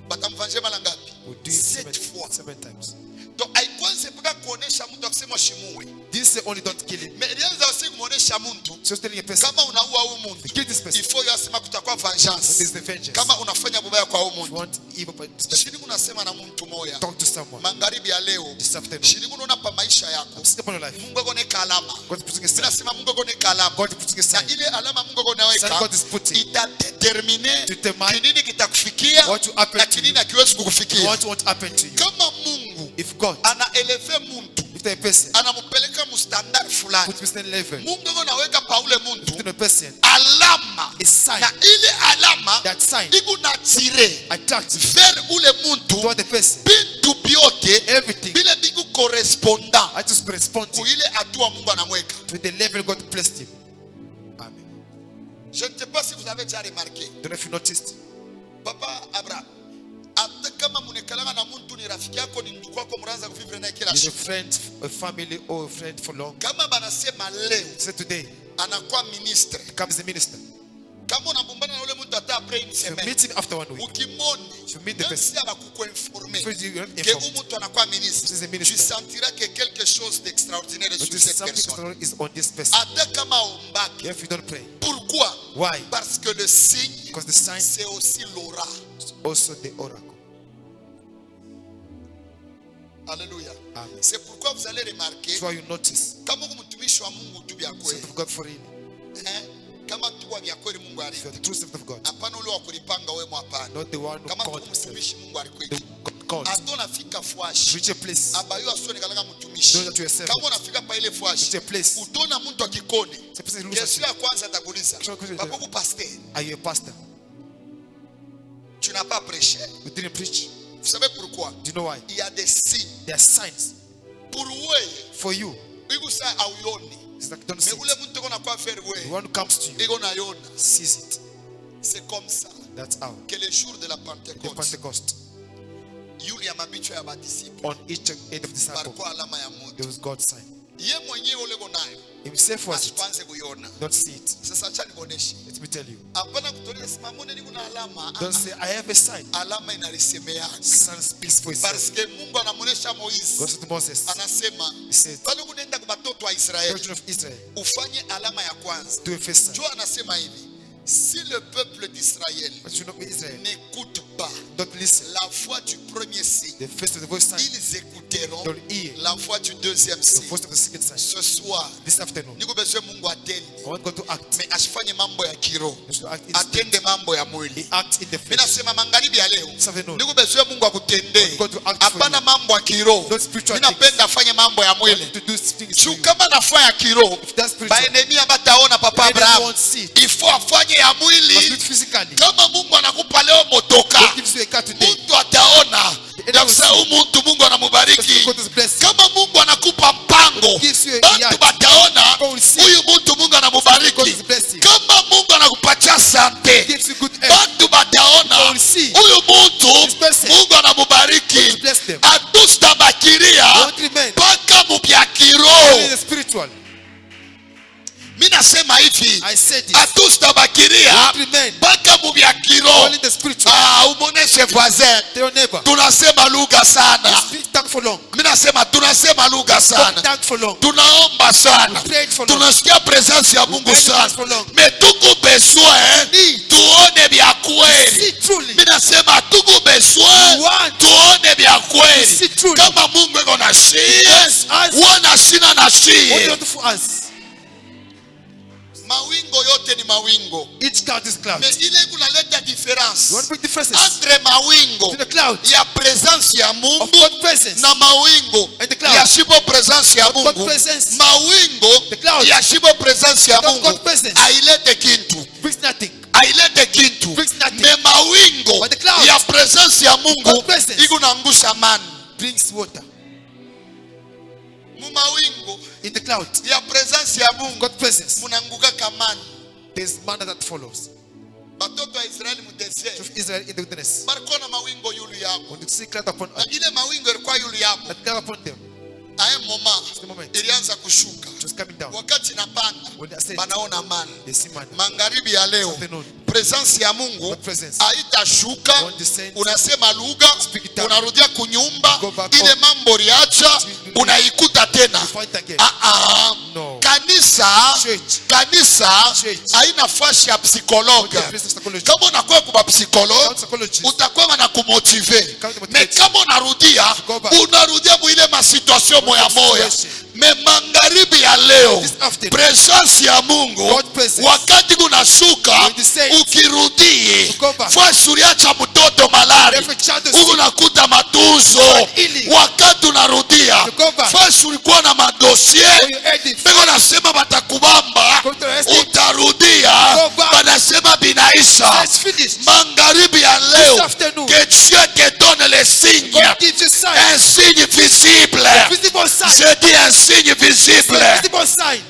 Batamvanje mara ngapi? we'll do it 7 fois. 7 times. Donc haikuanza mpaka kuonesha mtu akisema shimue. This say only don't kill him. Mais ilianza usi kumuonesha mtu So telling a person, kama unaua huyu mtu kill this person. ifo yasema kutakuwa What is vengeance. the vengeance? Kama unafanya bubaya kwa huyu You mtu. want evil by this person, Shiriki unasema na mtu moya. talk to someone. Magharibi ya leo. This afternoon, Shiriki unaona pa maisha yako. step on your life. Mungu agoneka alama. God is putting a Mimi sign. nasema Mungu agoneka alama. God is putting a Na sign. ile alama Mungu Sign agonaweka God is putting. itadetermine Determine kinini kitakufikia what will happen na to kinini you. hakiwezi kukufikia. What won't happen to you? Kama Mungu If God, anaeleve mtu if the person anampeleka mustandard fulani, puts me in level, Mungu anaweka paule mtu putting a person, alama a sign, na ile alama that sign iko na tire attracts vers ule mtu toward the person. bintu byote Everything bile biku correspondant I just correspond ku ile hatua Mungu anamweka. to the level God placed him. Amen. Je ne sais pas si vous avez déjà remarqué, Don't know if you noticed. Papa Abraham, hata kama munekalanga na mtu ni rafiki yako ni ndugu yako, mnaanza kuvivre naye kila He's a siku. friend, a family, or a friend for long. Kama banasema leo So today, anakuwa ministre, becomes the minister. kama unabumbana na ule mtu mtu hata après une If you're semaine, meeting after 1 week, ukimoni, you meet the même person. si abakukuinformer First you are que informed. mtu anakuwa ministre, This is a tu minister. sentiras que quelque chose d'extraordinaire est But sur this cette something personne. extraordinary is on this person. Hata kama ombaki. If you don't pray, Pourquoi? why? Parce que le signe, Because the sign c'est aussi l'aura. is also the oracle. Alléluia. Amen. C'est pourquoi vous allez remarquer, That's why you notice. kama mtumishi wa Mungu tu vya Servant kweli, of God for real. kama tu kwa vya kweli Mungu If ali. you're the true servant of God, Hapana ule wa kulipanga wewe hapana. not the one who Kama tu called himself. mtumishi Mungu alikweli. The God called. Atona fika fwashi. Reach a place. Abayo asone kalaka mtumishi. Know that you are servant. Kama unafika pa ile fwashi, Reach a place. utona mtu akikone. The person looks at Yesu you. ya kwanza atakuuliza, Question. "Papo pasteur, Are you a pastor? tu n'as pas prêché." You didn't preach. Vous savez pourquoi? Do you know why? Il y a des signes There are signs pour wewe. for you. Iko saa auioni. It's like you don't Mais see ule it. mtu kona kwa faire The wewe. one who comes to you Iko na yona. sees it. C'est comme ça That's how. que le jour de la The Pentecôte, Pentecost. yule ya mabichwa ya badisiple On each end of the disciple, balikuwa alama ya moto. there was God's sign. Ye mwenyewe ule nayo Himself was it. asipanze kuiona. Don't see it. Sasa acha nikuoneshe. Let me tell you. Hapana kutolea simamone niko na alama. Don't say, I have a sign. Alama inalisemea. Son speaks for itself. Parce que Mungu anamuonesha God Moizi. said to Moses, Anasema, He said, "Bali unaenda kwa watoto wa Israeli, children of Israel, ufanye alama ya kwanza." do a first sign. Jo anasema hivi, "Si le peuple d'Israël But you know Israel, n'écoute pas don't listen. la voix du premier signe, The first of the voice sign, ils écouteront don't hear la voix du deuxième the signe." voice of the second sign. Ce soir, This afternoon, niko besoin Mungu atende, I want God to act. mais asifanye mambo ya kiroho, He should act in the spirit. atende mambo ya mwili. He acts in the Mimi flesh. nasema magharibi ya leo, This afternoon, niko besoin Mungu akutendee. God to act for Hapana you. mambo ya kiroho. Not spiritual Mimi napenda afanye mambo ya I want mwili. him to do things for Juu you. kama nafanya kiroho, If that's spiritual, baenemi abataona papa the enemy Abraham. won't see it. Ifo afanye ya Must do it mwili. physically. Kama Mungu anakupa leo motoka, God gives you a car today. mtu ataona Ndio huyu mtu Mungu anamubariki. God is blessed. Kama Mungu anakupa mpango, Gives you a watu yard. wataona God will see. huyu mtu Mungu God anamubariki. is blessing. Kama Mungu anakupatia sante, Gives you good health. watu wataona God will see. huyu mtu This person. Mungu anamubariki. God will bless them. Hatutabakiria Don't remain mpaka mubya only in kiroho. the spiritual. Mimi nasema hivi, I said it. hatutabakiria Don't remain mpaka mubya kiroho. only in the spiritual. Umoneshe voisin, Tell your neighbor. tunasema lugha sana. Speak tongue for long. Mimi nasema tunasema lugha Speak sana. tongue for long. Tunaomba sana. Prayed for long. Tunasikia presence ya Mungu sana. for long. Mais tuko besoin tuone vya kweli. See truly. Mimi nasema tuko besoin Want. tuone vya kweli. See truly. Kama Mungu yuko na shie, Yes, us. wana sina na What do you shie. want for us? Mawingo yote ni mawingo. Each cloud is cloud. Mais ile kunaleta difference You want to bring differences entre mawingo to the cloud ya presence ya of Mungu God's presence. na mawingo And the cloud. ya shipo presence ya Of God's Mungu. presence. Mawingo The cloud. ya shipo presence ya Of Mungu God's presence. hailete kintu, Brings nothing. hailete kintu. Brings nothing. Me mawingo But the cloud. ya presence ya Mungu God's presence. iko naangusha mani. Brings water. Mu mawingo In the cloud, ya presence ya Mungu God's presence. munanguka kamani. There's manna that follows. Batoto wa Israeli mu desert Of Israel in the wilderness. barikuwa na mawingo yulu yako, When you see cloud upon na earth, ile mawingo ilikuwa yulu yako. that cloud upon them, Aya moma it's the moment ilianza kushuka, it was coming down. wakati napanda When they ascend, banaona mani. they see manna. Magharibi ya leo Afternoon, presence ya Mungu God's presence. haitashuka. Won't descend. Unasema lugha, Speak it out. unarudia kunyumba, Go back ile home. mambo liacha unaikuta tena. You find again. No. Kanisa Church. haina fashi ya Don't psikologa. get business psychology. Kama unakuwa kwa Count psikologa psychologist. utakuwa na kumotive. Count motivate. Me kama unarudia Go back. mwile masituasio moya moya. Situation. Me magharibi ya leo This afternoon, presence ya Mungu God's presence. wakati kunashuka, When you say it, ukirudi go back. fasi uliacha mtoto malari Every child is huku unakuta matunzo. healing. Wakati unarudia You go back. fasi ulikuwa na madosie when you heard it, Bego nasema batakubamba, go to the rest. utarudia, Go back. banasema binaisha. It's finished. Magharibi ya This leo, afternoon, que Dieu te donne les signes, God gives you sign. un signe visible. Visible sign. Je dis un signe visible. Visible sign.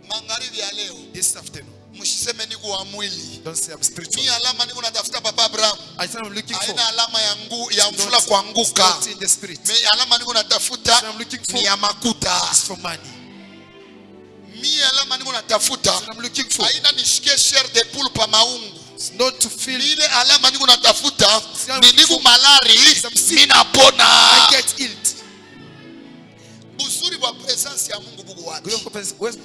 Magharibi ya leo, This afternoon, mshiseme niko wa mwili. don't say I'm spiritual. Ni alama niko natafuta Papa Abraham. I said I'm looking for. Haina alama ya mvula It's kuanguka. not in the spirit. Me alama niko natafuta I'm looking for ni ya makuta. is for money. mie alama niko natafuta What I'm looking for. haina nishikie share de poule pa maungu. It's not to feel Ile alama niko natafuta I'm ni niku malari I'm sick. mina pona. I get healed. Uzuri wa presence ya Mungu bugu wapi? Where's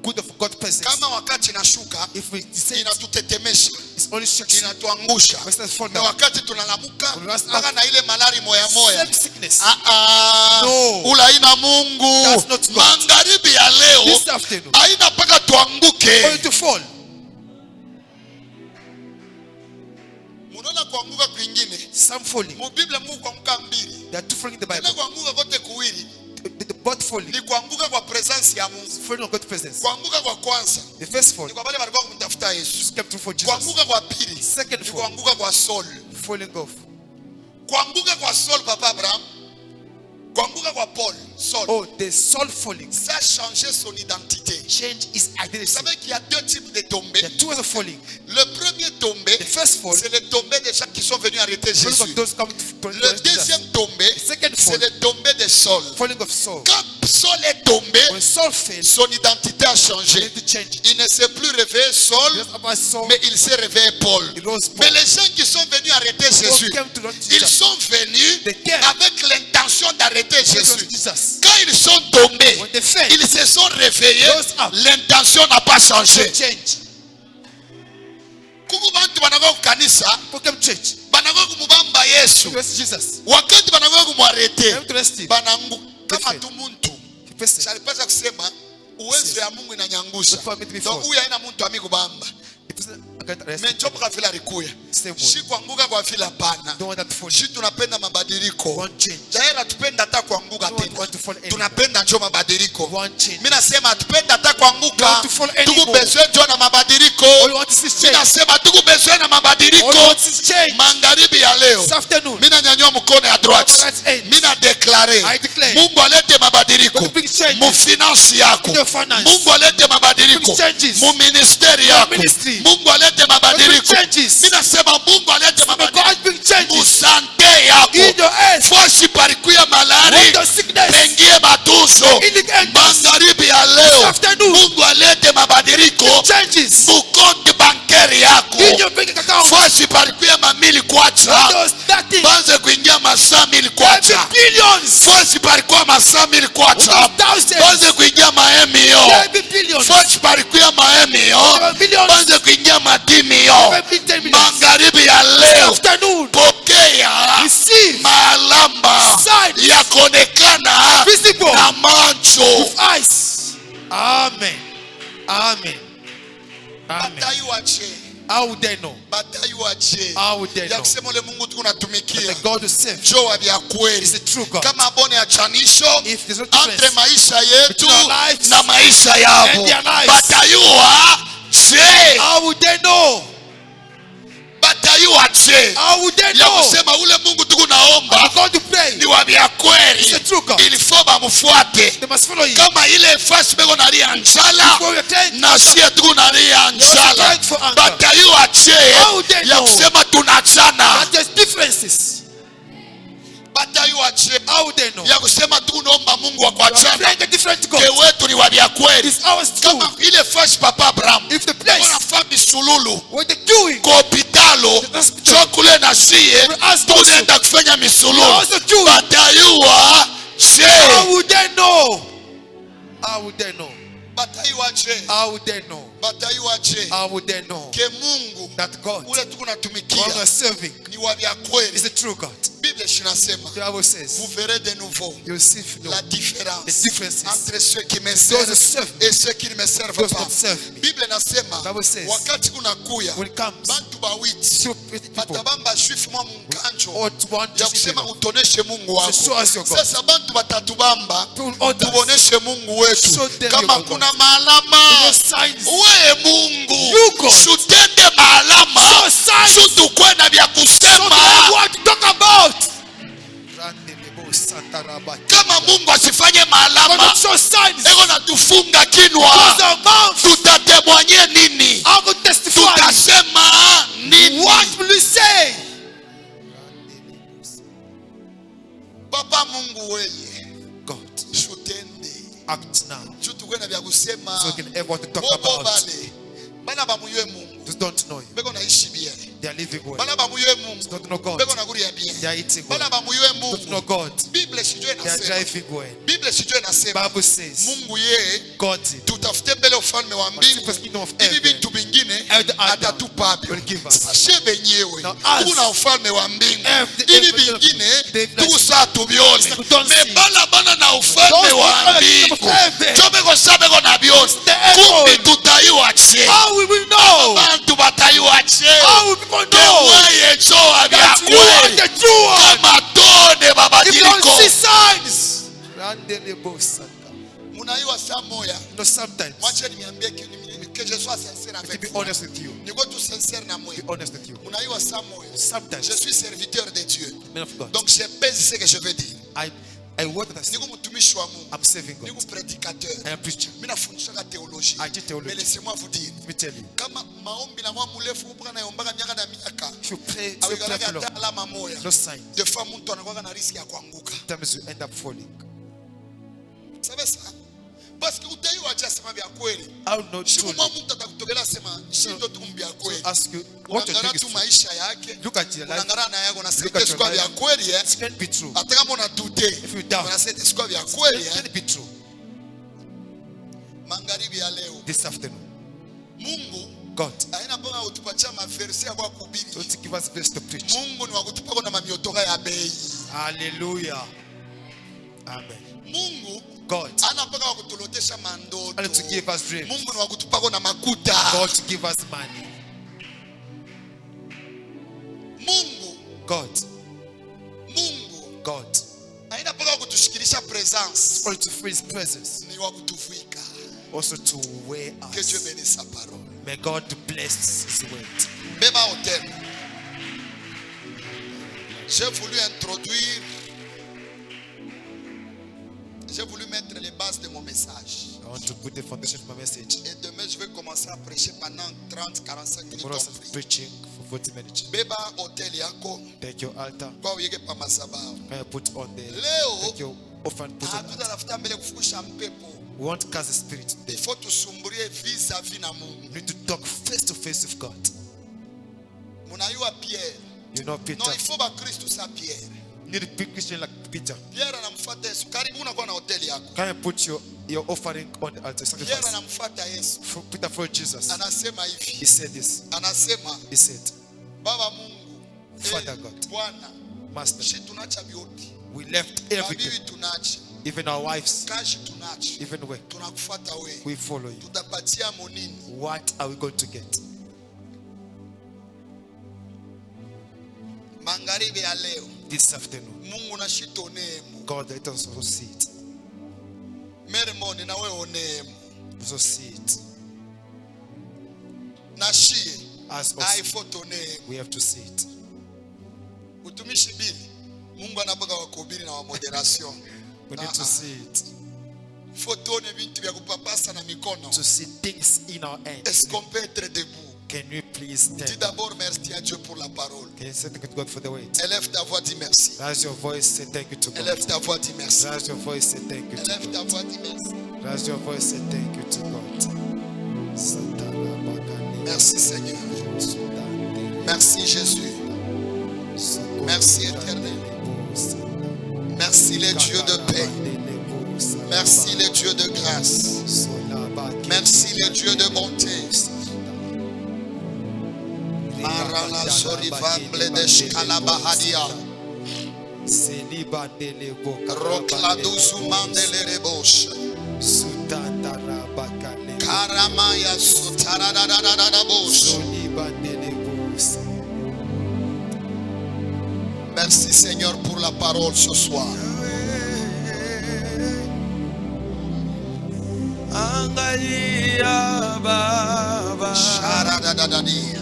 good of God's presence? Kama wakati nashuka If we say inatutetemesha, it's only shakes, inatuangusha. Where's that fall Na down? wakati tunalamuka We must mpaka have na ile malari moya moya. Same sickness. No. Ula haina Mungu. That's not God. Magharibi ya leo This afternoon, haina mpaka tuanguke. only to fall. Munaona kuanguka kwingine. Some falling. Mu Biblia Mungu kuanguka mbili. There are two falling in the Tena Bible. kuanguka kote kuwili The both falling. ni kuanguka kwa presence ya Mungu. Falling of God's presence. Kuanguka kwa kwanza The first fall ni kwa wale walikuwa kumtafuta Yesu. kept for Jesus. Kuanguka kwa pili Second ni fall, kuanguka kwa Saul. falling off. Kuanguka kwa Saul papa Abraham. Kuanguka kwa Paul, Saul. Oh, the soul falling. Ça a changé son identité. Change his Vous identity. savez qu'il y a deux types de tombées. There are two ways of falling. Le premier tombé, The first fall, c'est le tombé des gens qui sont venus arrêter falling Jésus. of those coming to Le Jesus. deuxième tombé, The second c'est fall, le tombé de Saul. falling of Saul. Quand Saul est tombé, When Saul failed, son identité a he changé. had to change it. Il ne s'est plus réveillé Saul, Just about Saul, mais il s'est réveillé Paul. he rose Paul. Mais les gens qui sont venus arrêter Paul Jésus, came to Lord ils Jesus. sont venus They came avec l'intention d'arrêter to Jésus. Jesus. Quand ils sont tombés, When they fell, ils se sont réveillés, Rose up. l'intention n'a pas changé. they changed. Kuku bantu banakuwa kukanisa, People came to church. banakuwa kumubamba Yesu. To rest Jesus. Wakati banakuwa kumwarete, Came to rest him. banangu kama Perfect. tu muntu. He person. Salipasa kusema uwezo ya Mungu inanyangusha. Not for me to be Donc fall. huyu haina muntu amikubamba. The person got arrested. Menjopo kwa vile alikuya. Same way. Si kuanguka kwa vile hapana. Don't want that to fall. Si tunapenda mabadiliko. One change. Daira tupenda hata kuanguka Don't tena. want to fall anymore. Tunapenda njoo mabadiliko. One change. Mimi nasema hatupenda hata kuanguka. Don't want to fall Tuku anymore. bezwe njoo na mabadiliko. All you want to see is Mimi change. nasema tuku bezwe na All mabadiliko. you want to see is change. Magharibi ya leo. This afternoon, Mimi nanyanyua mkono ya droite. Right hand. Mimi na declare. I declare. Mungu alete mabadiliko. God bring changes. Mu finance yako. In your finance. Mungu alete mabadiliko. Bring changes. Mu ministeri yako. ministry. Mungu alete mabadiliko. bring changes. Mimi nasema Mungu alete may mabadiliko. God bring changes Musante yako. in your head. Foshi parikuya malari. With your sickness. Pengie matuso. Healing angels. Magharibi ya This leo. afternoon, Mungu alete mabadiliko. changes Mukonde bankeri yako. in your bank account. Foshi parikuya mamili kwacha. Those nothing. Banze kuingia masaa mili Every kwacha. billions. Foshi parikuwa masaa mili kwacha. Thousands. Banze kuingia maemio. Every billions. Foshi parikuya maemio. Every billions. Banze kuingia madimio. Every 10 billions. Magharibi ya This leo. afternoon, Pokea receive maalama signs ya kuonekana visible na macho. with eyes. Amen. Amen. Amen. Batayuache. How would they know? Batayuache. How would they Ya know? kusema ule Mungu The tunatumikia. God who saved Njoo vya is kweli. the true God. Kama bone ya chanisho If there's no entre difference maisha yetu between our lives na maisha yao. and their lives. Batayua je. how would they know? Batayua je. How would they Ya know? kusema ule Mungu tuku The naomba God to pray ni wa vya is kweli. the true God. Ilifo bamfuate. They must follow you. Kama ile fasi bego nalia njala. For your tent, Na sie tuku nalia njala. strength for anger. Batayua je. How they Ya know kusema tunachana. that there's differences. Batayua je. How would they know? Ya kusema tuku naomba Mungu wa You are kuachana. praying a different Ke God. wetu ni wa vya kweli. It's ours too. Kama ile fasi papa Abraham. If the place Wanafaa misululu. what they're doing, Kwa hopitalo. the hospital, Chokule na sie. we ask also, Tunaenda kufanya they are misululu. also doing. Batayua je. How would they know? How would they know? Batayua je. How would they know? Batayua je. How would they know Ke Mungu that God, ule tuku God we natumikia are serving, ni wa vya is kweli. the true God? Biblia inasema The Bible says vous verrez de nouveau you'll see la the différence differences entre ceux qui me those who servent serve et ceux qui ne me servent those pas. that serve me. Biblia inasema Bible says wakati kunakuya when it comes bantu bawiti to people batabamba shwifu mwa munganjo or to one ya just kusema people, utoneshe Mungu to show wako. us your God. Sasa bantu batatubamba To others, tuoneshe Mungu wetu. Show them Kama your God. kuna maalama those signs, wewe Mungu You God. sutende maalama show signs, sutukwe na vya so they kusema. have what to talk about. Kama Mungu asifanye God maalama not show signs, eko na tufunga close kinwa, our mouth. tutatemwanye nini? How could testify? Tutasema nini? What will we say? Baba Mungu weye God, shutende act now. chutu tukwe na vya kusema. So we can ever want to talk Bobo about. bale. Bana bamuye Mungu. Just don't know him. Beko naishi bien. They are living well. Bana bamuye Mungu. Don't know God. Beko nakulia bien. They are eating well. Bana bamuye Don't know Mungu. God. Biblia sijue They are nasema. driving well. Biblia sijue nasema. Bible says Mungu ye God did. tutafute mbele ufalme wa mbingu. First kingdom of Hivi heaven. vitu vingine Every other atatupa will give us. sashe benyewe. Now us, Kuna ufalme wa mbingu. every- Hivi every- vingine they- tusa tubione. We don't see. Mebala bana na ufalme Those wa who are in the mbingu. heaven. Chobeko sabeko na bione. The Kumbi heaven. tutaiwa che. How will we know? Bantu bataiwa che. How will people know Kewaye choa vya that you are kweli. the true one? Kama tone If you mabadiliko. don't see signs, Munaiwa saa moya. no, sometimes, Mwache niambie que je sois sincère to avec be vous. honest with you, Niko tu sincère na moi. be honest with you. Munaiwa saa moya. Sometimes, Je suis serviteur de Dieu. man of God, Donc je pèse ce que je veux dire. I work that I say, Niko mtumishi wa Mungu. I'm serving God. Niko prédicateur. I am preacher. Mimi nafundisha théologie. I teach theology. Mais laissez-moi vous dire. Let me tell you, Kama maombi na kwa murefu upaka na yombaka miaka na miaka. if you pray, so Awigala pray for long, hata alama moya. no signs, De fois mtu anakuwa na riski ya kuanguka. sometimes you end up falling. Sabe ça? Parce que utaiwa acha sema vya kweli. I will not Siku truly mwa mtu atakutogelea sema shindo tu mbia kweli. ask you what you Unaangalia think is tu true. maisha yake. Look at your life. Unaangalia na yako na Look sema at your sikuwa vya life. kweli It can't be true. hata kama unadute. If you doubt, Unasema sikuwa vya kweli it can't be true. Magharibi ya leo. This afternoon, Mungu God, haina mbona utupatia maversi ya kwa kuhubiri. don't give us grace to preach. Mungu ni wakutupako na mamiotoka ya bei. Hallelujah. Amen. Mungu God, ana mpaka wakutulotesha mandoto. and to give us dreams. Mungu ni wakutupako na makuta. God, to give us money. Mungu, God, God, haina mpaka wakutushikilisha presence. only to feel His presence, Ni wakutuvika. also to wear Que Dieu us. bénisse sa parole. May God bless His word. Beba hôtel. J'ai voulu introduire, j'ai voulu mettre les bases de mon message. I want to put the foundation of my message. Et demain, je vais commencer à prêcher pendant 30-45 minutes. Tomorrow, en free. I'm preaching for 40 minutes. Beba hôtel yako Take your altar. kwa uyeke pa madhabahu. Can you put on the Leo take your offering, put on that. hatutafuta mbele kufukusha mpepo. We want to cast the spirit Il there. faut tusumbulie vis-à-vis na Mungu. We need to talk face to face with God. Munayua Pierre. You know Peter. Non, il faut ba Kristo sa Pierre. You need a big Christian like Peter. Pierre anamfuata Yesu. Karibu unakuwa na hoteli yako. Can you put your offering on the altar? Pierre Sacrifice. anamfuata Yesu. Peter followed Jesus. Anasema He hivi. said this. Anasema He said, Baba Mungu. Father God. Bwana. Master, Shi tunacha vyote. we left everything, Mabibi tunacha. even our wives, Kazi tunacha. even work. Tunakufuata wewe. We follow you. Tutapatia monini. What are we going to get? Magharibi ya leo. This afternoon, Mungu nashito nemu. God, let us also see it. Mermoni na wewe onemu. Also see it. Nashie. As us, Aifoto nemu. we have to see it. Utumishi bili. Mungu anabaga wakuhubiri na wa moderation. We need to see it. Fotone vintu vya kupapasa na mikono. To see things in our hands. Est-ce qu'on peut être debout? Can we please Dis stand? d'abord merci à Dieu pour la parole. Can you say thank you to God for the word? Élève ta voix, dis merci. Raise your voice, say thank you to God. Élève ta voix, dis merci. Raise your voice, say thank you to Élève God. ta voix, dis merci. Raise your voice, say thank you to God. Merci Seigneur. Merci Jésus. Merci éternel. Merci les dieux de paix. Merci les dieux de grâce. Merci les dieux de bonté. Marala sorivamble de Shkalabahadia. Rokladuzumande le rebos. Karamaya sutaradadadadabos. Merci Seigneur pour la parole ce soir. Angalia Baba, Sharadadadadia.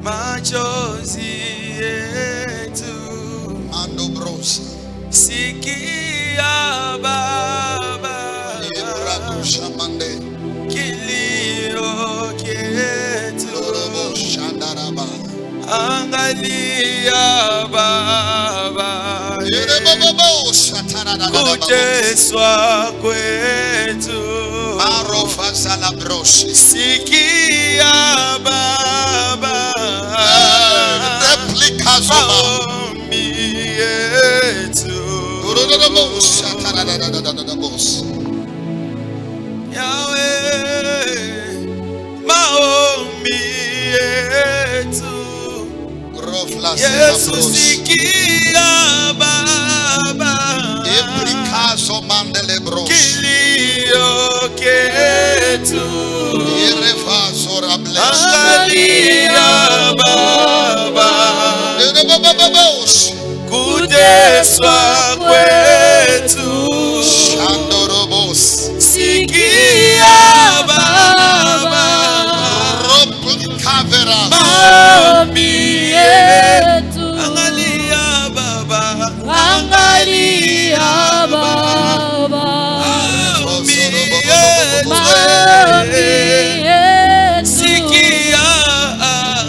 machozi yetu, Mando brosa. sikia Baba, Ibradu shamande. kilio chetu, Lorobo shandaraba. angalia Baba, Yerebobobo shataradadadababo. kuteswa kwetu Marofaza la broche. Sikia Baba. Replica Zoma. Maombi yetu. Yahweh, maombi yetu. Yesu sikia Baba. Eplicazo mandele bros. Kilio ketu. Erevazo rables. Angalia Baba. Kuteswa kwetu. Shandorobos. Sikia Baba. Replica Maombi yetu. Angalia Baba. Angalia Baba. Maombi Maombi yetu. yetu. Sikia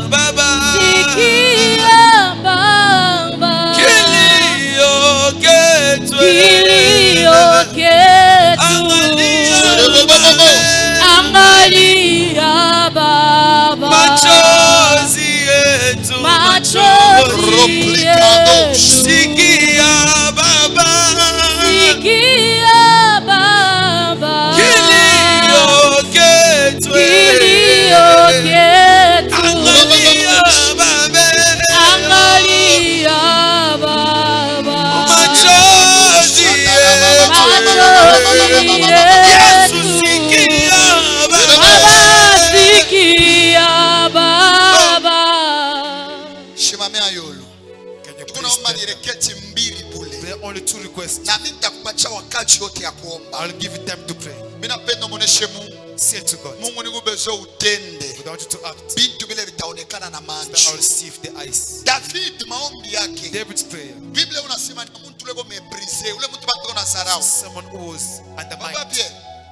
Baba. Sikia Baba. Kilio ketu. Kilio ketu. Angalia Angalia Baba. machozi yetu. Machozi yetu. Sikia Baba. Sikia Baba. Kilio ketu. Kilio ketu. Angalia Baba. Angalia Baba. Machozi yetu. Machozi Yesu yetu. sikia Baba. Baba sikia Baba. Shimamea yolo. Can you please Tunaomba stand up? nireketi mbili bule. There are only 2 requests. Na mimi nitakupatia wakati yote ya kuomba. I'll give you time to pray. Mimi napenda muoneshe Mungu. Say to God. Mungu nikubezo utende. We want you to act. Bintu vile vitaonekana na That macho. I'll receive the eyes. David maombi yake. David's prayer. Biblia unasema ni mtu lego mebrise. Ule mtu bado na sarau. Someone who was Baba undermined. pia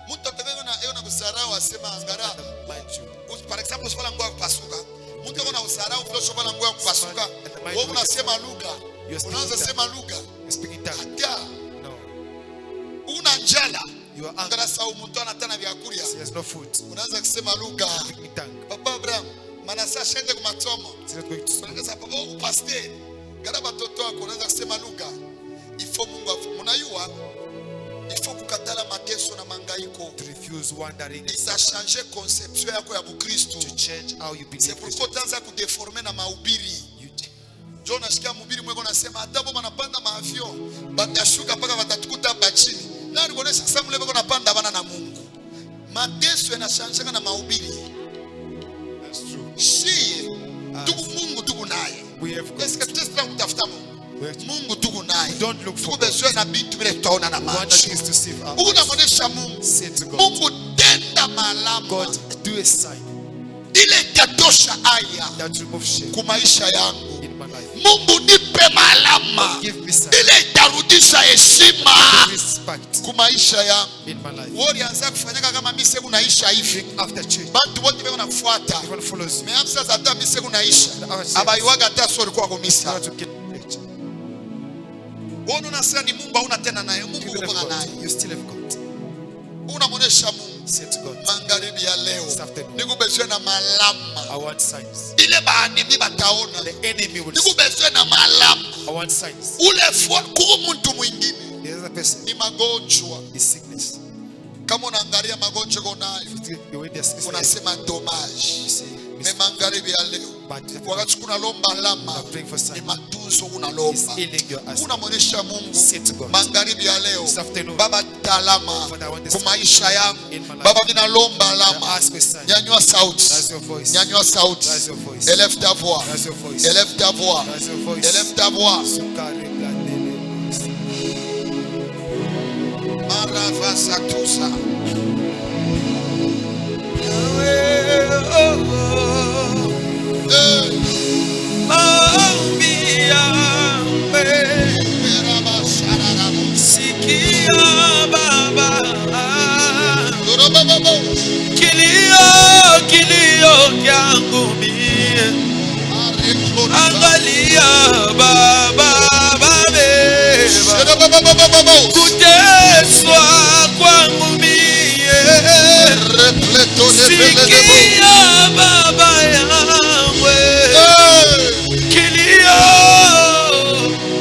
mtu atakayeko na yeye na kusarau asema angara. Undermined you. For example, usifala nguo ya kupasuka. Mtu ako na usarau vile usifala nguo ya kupasuka. Wewe unasema lugha. Unaanza sema lugha. You're speaking tongue. Hata No. una njala. You are angry. Ngara sau mtu anatana vyakulia. He has no food. Unaanza kusema lugha. Speaking tongue. Papa Abraham, manasa shende kwa masomo. He's not going to speak. Unaanza papa upaste. Ngara batoto wako unaanza kusema lugha. Ifo Mungu mnayua. Ifo kukatala mateso na mangaiko. To refuse wandering. Ita changer conception yako ya Bukristo. To change how you C'est believe. pourquoi utaanza kudeforme na mahubiri. John nasikia mhubiri mweko nasema hata boma napanda maavion batashuka mpaka watatukuta hapa chini. Na nikuonesha sasa mle bako napanda bana na Mungu. Mateso yanashangana na mahubiri. That's true. Shie tuku Mungu tuku naye. We have Est-ce que tu sais kutafuta Mungu? We Mungu tuku naye. don't look for Tuku God. besoin na bintu vile tutaona na One macho. thing is to save our Unamonesha Mungu. Say to God. Mungu tenda malama. God, do a sign Ile itatosha aya that remove shame kwa maisha yangu. in my life. Mungu nipe malama. Give me sign. Ile itarudisha heshima Respect kwa maisha yangu. in my life. Wewe ulianza kufanyaka kama mimi sasa unaisha hivi. After change, Watu wote wako nakufuata. everyone follows you. Meamsa sasa hata mimi sasa unaisha. Abaiwaga hata sori kwa Now kumisa. to get rich. Wewe unasema ni Mungu hauna tena naye. Mungu You uko have naye. God. You still have God. Unamuonesha Mungu Say to God. magharibi ya leo. This afternoon, Nikubezwe na malama. I want signs. Ile baadimi bataona. The enemy will see. Nikubezwe na malama. I want signs. Ule kwa mtu mwingine The other person ni magonjwa. is sickness. Kama unaangalia magonjwa uko nayo, The way they're sickness, unasema you dommage. say, Magharibi ya leo but wakati kunalomba alama I'm praying for ni signs. matunzo He's unalomba. healing your asthma. Unamwonyesha Mungu Say to God. magharibi ya leo, This afternoon, Baba talama Father, I want this kwa maisha yangu. in my life. Baba ninalomba I alama. ask for signs. Nyanyua sauti. Raise your voice. Nyanyua sauti. Raise your voice. Élève ta voix. Raise your voice. Élève ta voix. Raise your voice. Élève ta voix. Sukari blandele. Marava satusa. Maombi yangu. Eraba shararabu. Sikia Baba. Dorobobobo. Kilio kyangu mie. Areklori. Angalia Baba babeba. Dorobobobobobo. Kuteswa kwangu mie. Sikia baba yangu, kilio,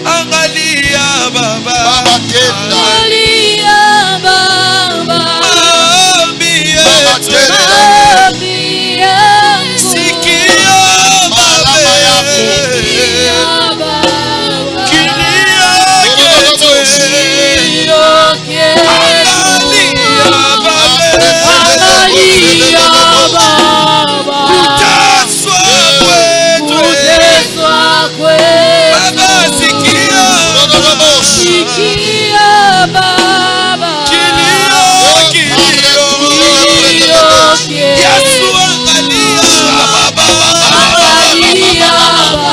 angalia baba, Baba tenda. Angalia Baba, maombi yetu. maombi yangu. Sikia baba, Sikia Baba, kilio chetu. kilio chetu. Angalia baba, Angalia Baba, kuteswa kwetu. kuteswa kwetu. Baba sikia, Sikia Baba, kilio, kilio. kilio chetu. Yesu angalia baba, Angalia Baba,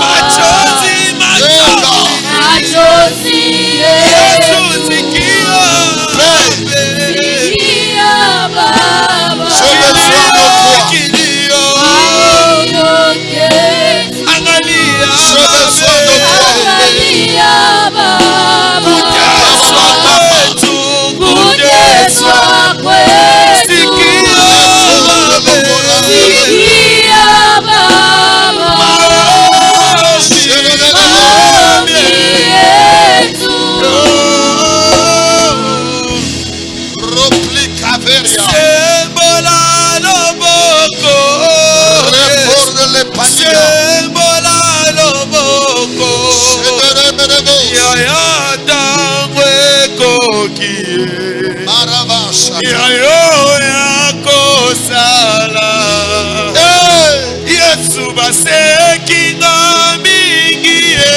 machozi, machozi. machozi Yesu yetu. sikia, Sikia Baba, kilio, kilio chetu. angalia Angalia Baba, kuteswa kwetu, kuteswa kwetu. sikia baba, Sikia Baba, maombi yetu. Sembola loboko, sembola loboko, yaya tangwe kokie, yayo yako sala. Yesu baseki na mingi ye,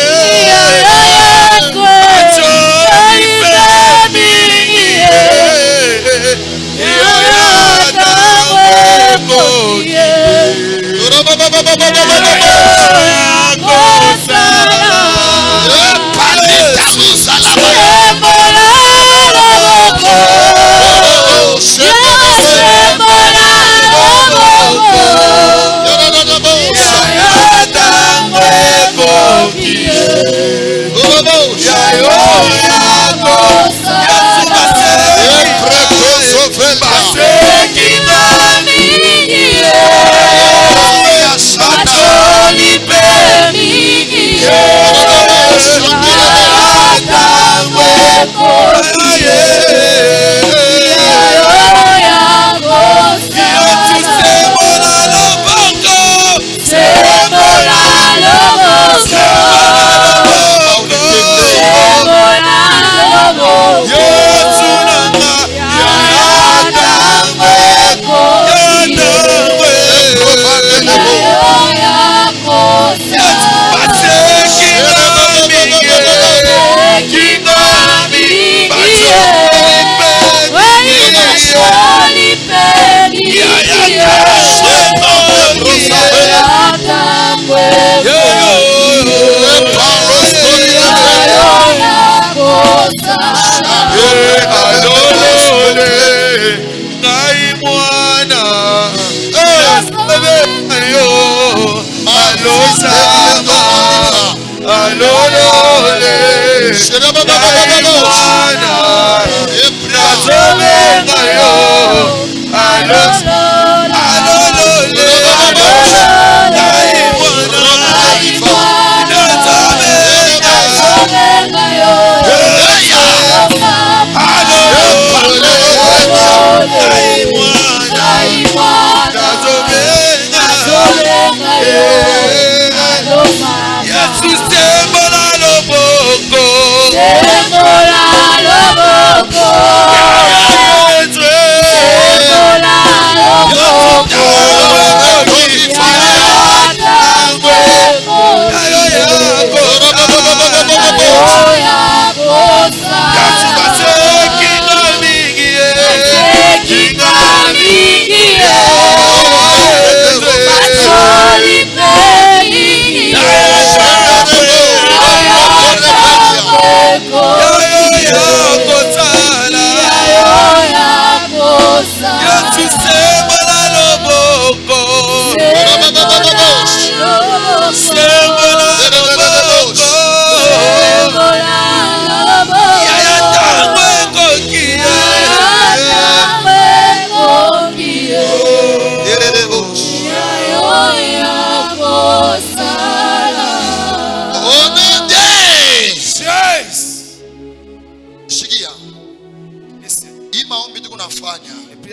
Hallelujah.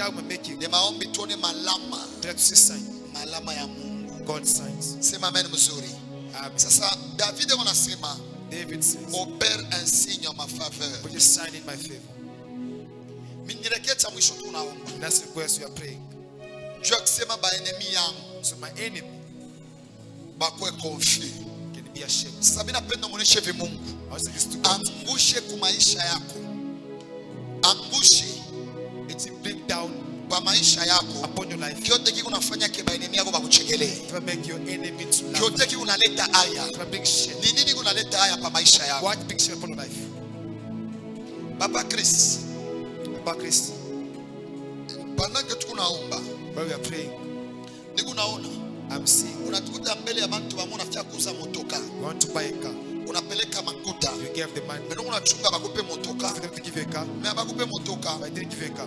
prayer will make you ni maombi tuone malama, prayer to see sign. malama ya Mungu. God signs. Sema amen mzuri. Amen. Sasa David anasema David says, opère un signe en ma faveur. put a sign in my favor. Mingirekea cha mwisho tunaomba. That's the request we are praying. Jua kusema ba enemy yangu So my enemy bakwe confus. can be ashamed. Sasa mimi napenda muoneshe vi Mungu. I was saying this to God. Angushe kwa maisha yako. Angushe It will bring down kwa maisha yako. upon your life. Kyote kiko unafanya kwa enemy yako bakuchegelee. It will make your enemy to laugh. Kyote kiko unaleta haya. It will bring shame. Ni nini kunaleta haya kwa maisha yako? What brings shame upon your life? Baba Chris, About Christ, pendant que tuko naomba, where we are praying, niko naona I'm seeing unatukuta mbele ya bantu bamwe unafika kuuza motoka. you want to buy a car. Unapeleka makuta. You give the man. Mbona unachunga bakupe motoka? For them to give you a car. Mimi bakupe motoka. But I didn't give you a car.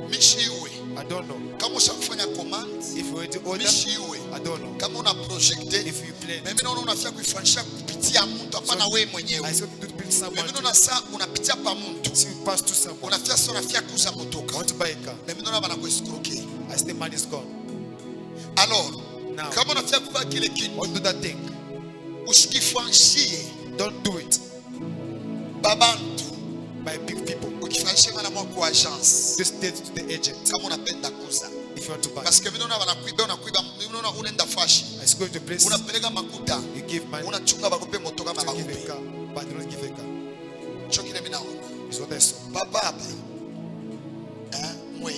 Mishiwe. I don't know. Kama ushakufanya command, If you were to order, mishiwe. I don't know. Kama una projecte, If you plan, mimi naona unafika kuifanisha kupitia mtu hapana wewe I mwenyewe. said to bring someone Mimi naona saa unapitia pa mtu. to pass to someone. Unafika sasa unafika kuuza I motoka. want to buy a car. Mimi naona bana kuescroquer. I say money is gone. Alors, Now, kama unafika kufanya kile kitu, want to do that thing. usikifanshie Don't do it babantu. by big people. Ukifanshie mara moja kwa agence. Just state to the agent Kama unapenda kuuza. if you want to buy. Parce que mimi naona unakuiba, mimi naona unaenda fashi. I just go to the place, Unapeleka makuta. you give money, Unachunga bakupe motoka kama to give a bakupe. car, but they don't give a car. Chokile mimi naona. It's what I saw. Papa hapa. Mwe.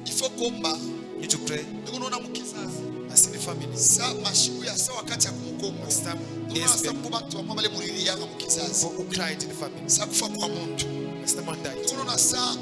Il faut komba. You need to pray. Ndio unaona mkizazi. I see the family. Sa mashiku ya sa wakati ya kumkongo. It's time. Ndio Yes, unaona sababu watu ambao wale mulili yanga mkizazi. who cried in the family. Sa kufa kwa mtu. It's someone died. Ndio unaona sa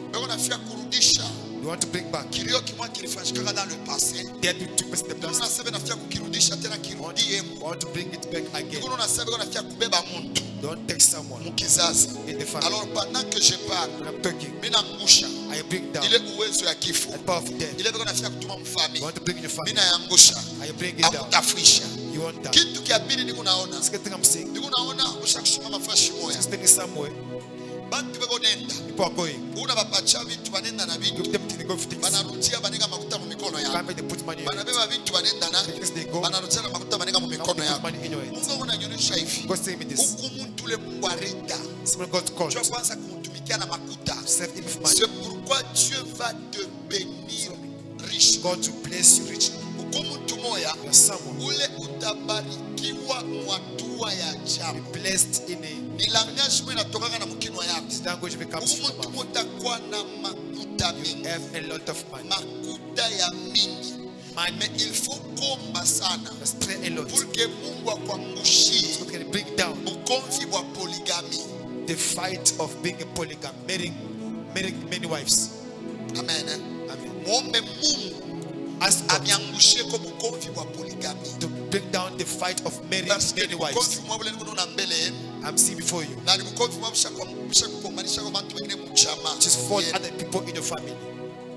ndio unafia kurudisha You want to bring back. kilio kimwa kilifanyika dans le passé. They had to place the Ndio past. unasema nafia kukirudisha tena kirudie. You want to bring it back again. Ndio unasema nafia kubeba mtu Don't take someone mkizazi. in the family. Alors pendant que je parle, When I'm talking, mimi naangusha I bring down ile uwezo ya kifo. the power of death. Ile beko nafia kutuma You mfami. want to bring in your Mimi family. naangusha. I bring it down. Amutafisha. You want that. Kitu kia pili niko naona. Second thing I'm saying, Niko naona ushakushima fashi moya. just taking somewhere. Bantu beko nenda. People are going. Una bapacha vitu banenda na vitu. Give them to go for things. Banarudia banega makuta mu mikono yako. Can't they put money in your hand. Banabeba vitu banenda na. Because they go. Banarudia na makuta banega mu Now mikono they put yako. money in your hand. Mungu unanyonyesha hivi. God say me this. Huku mtu ule Mungu arida. Someone got called. Jua kwanza kumtumikia na makuta. Serve him with money. C'est pourquoi Dieu va te bénir riche. God to bless you richly. Huku mtu moya You are someone ule utabarikiwa mwatua ya ajabu. blessed in a Ni langage mwe inatokanga na mkinwa yako. this language becomes Huku from mtu mouth. mutakuwa na makuta mingi. Have a lot of money. Makuta ya mingi. Money. Mais il faut komba sana Let's pray a lot. pour que Mungu akuangushie So we can bring down ukomvi wa poligami. the fight of being a polygam, marrying many wives. Amen. Amen. Muombe Mungu Ask God aniangushie kwa ukomvi wa poligami. to bring down the fight of marrying Parce que many wives. ukomvi mwabule niko na mbele yenu. I'm seeing before you. Na ni ukomvi mwabusha kukombanisha kwa bantu wengine mchama. Just for other people in your family.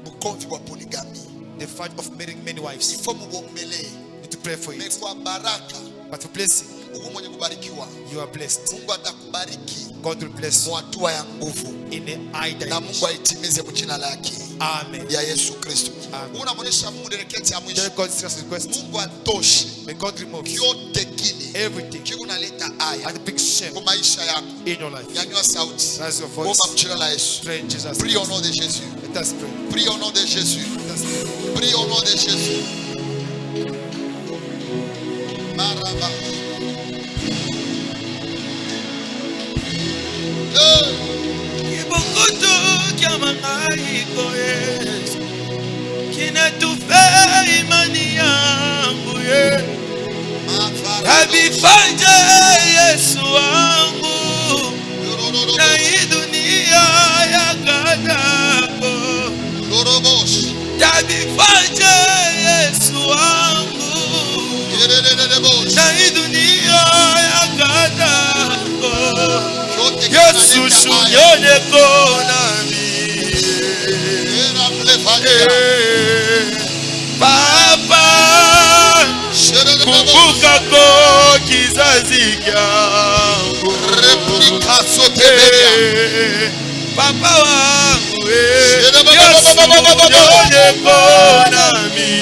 Ukomvi wa poligami. The fight of marrying many Il wives. faut muombelee. Need to pray for Mais it. kwa baraka But for blessing, uko mwenye kubarikiwa. you are blessed. Mungu atakubariki God will bless you kwa hatua ya nguvu. in the eye Na Mungu dimension. aitimize kwa jina lake Amen. ya Yesu Kristo. Amen. Unamwonyesha Mungu direketi ya Tell mwisho. God serious request. Mungu atoshe May God remove kyote kile everything kiko naleta aya and big shame kwa maisha yako. in your life. Nyanyua sauti. Raise your voice. Omba mjina la Yesu. Pray in Jesus' Prie au name. nom de Jésus. Let us pray. Prie au nom de Jésus. Let us pray. Prie au nom de Jésus. Maraba. Kibokoto kya mangaiko Yesu kinatufaa imani yangu Yesu. Abifanye Yesu wangu na hii dunia ya kadako. Abifanye Yesu wangu na hii dunia ya kadako. Yesu shunyone konami Papa kumbuka ko kizazi kyangu papa wangu Yesu nyoneko nami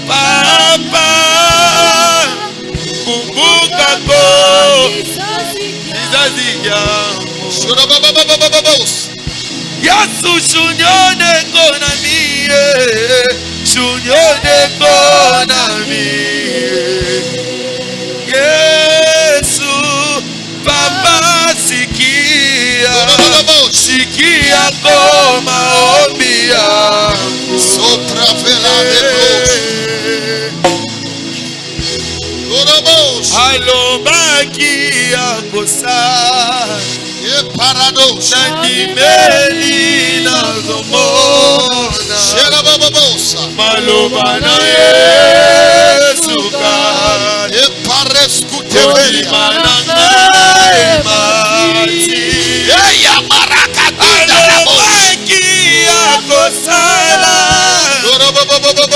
papa kumbukako kizazi yangu Yesu shunyoneko nami shunyoneko nami Yesu papa sikia ko maombi yangu alobaki akosa nandimeli nazomona maloba na Yesu kolima na ngai mati alobaki akosala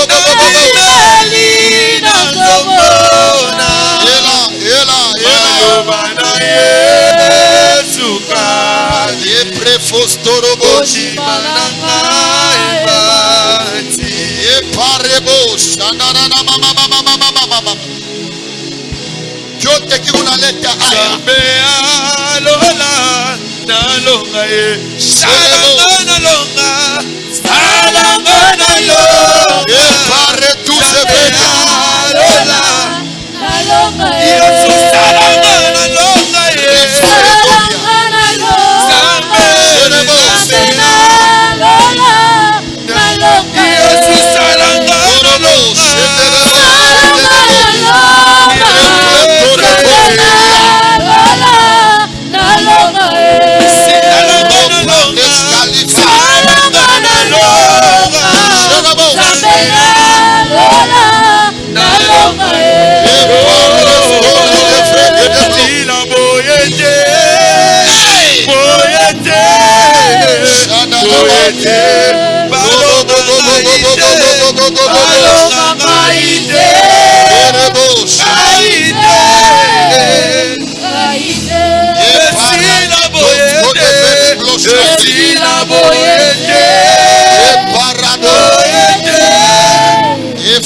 nandimeli nazomona maloba na Yesu kolima na ngai mati Kyote kiunaleta haya Sambe alola nalonga ye salanga nalonga epare tous ces bêtes alola Yesu salanga nalonga ye Sambe Yesu salanga nalonga Yes.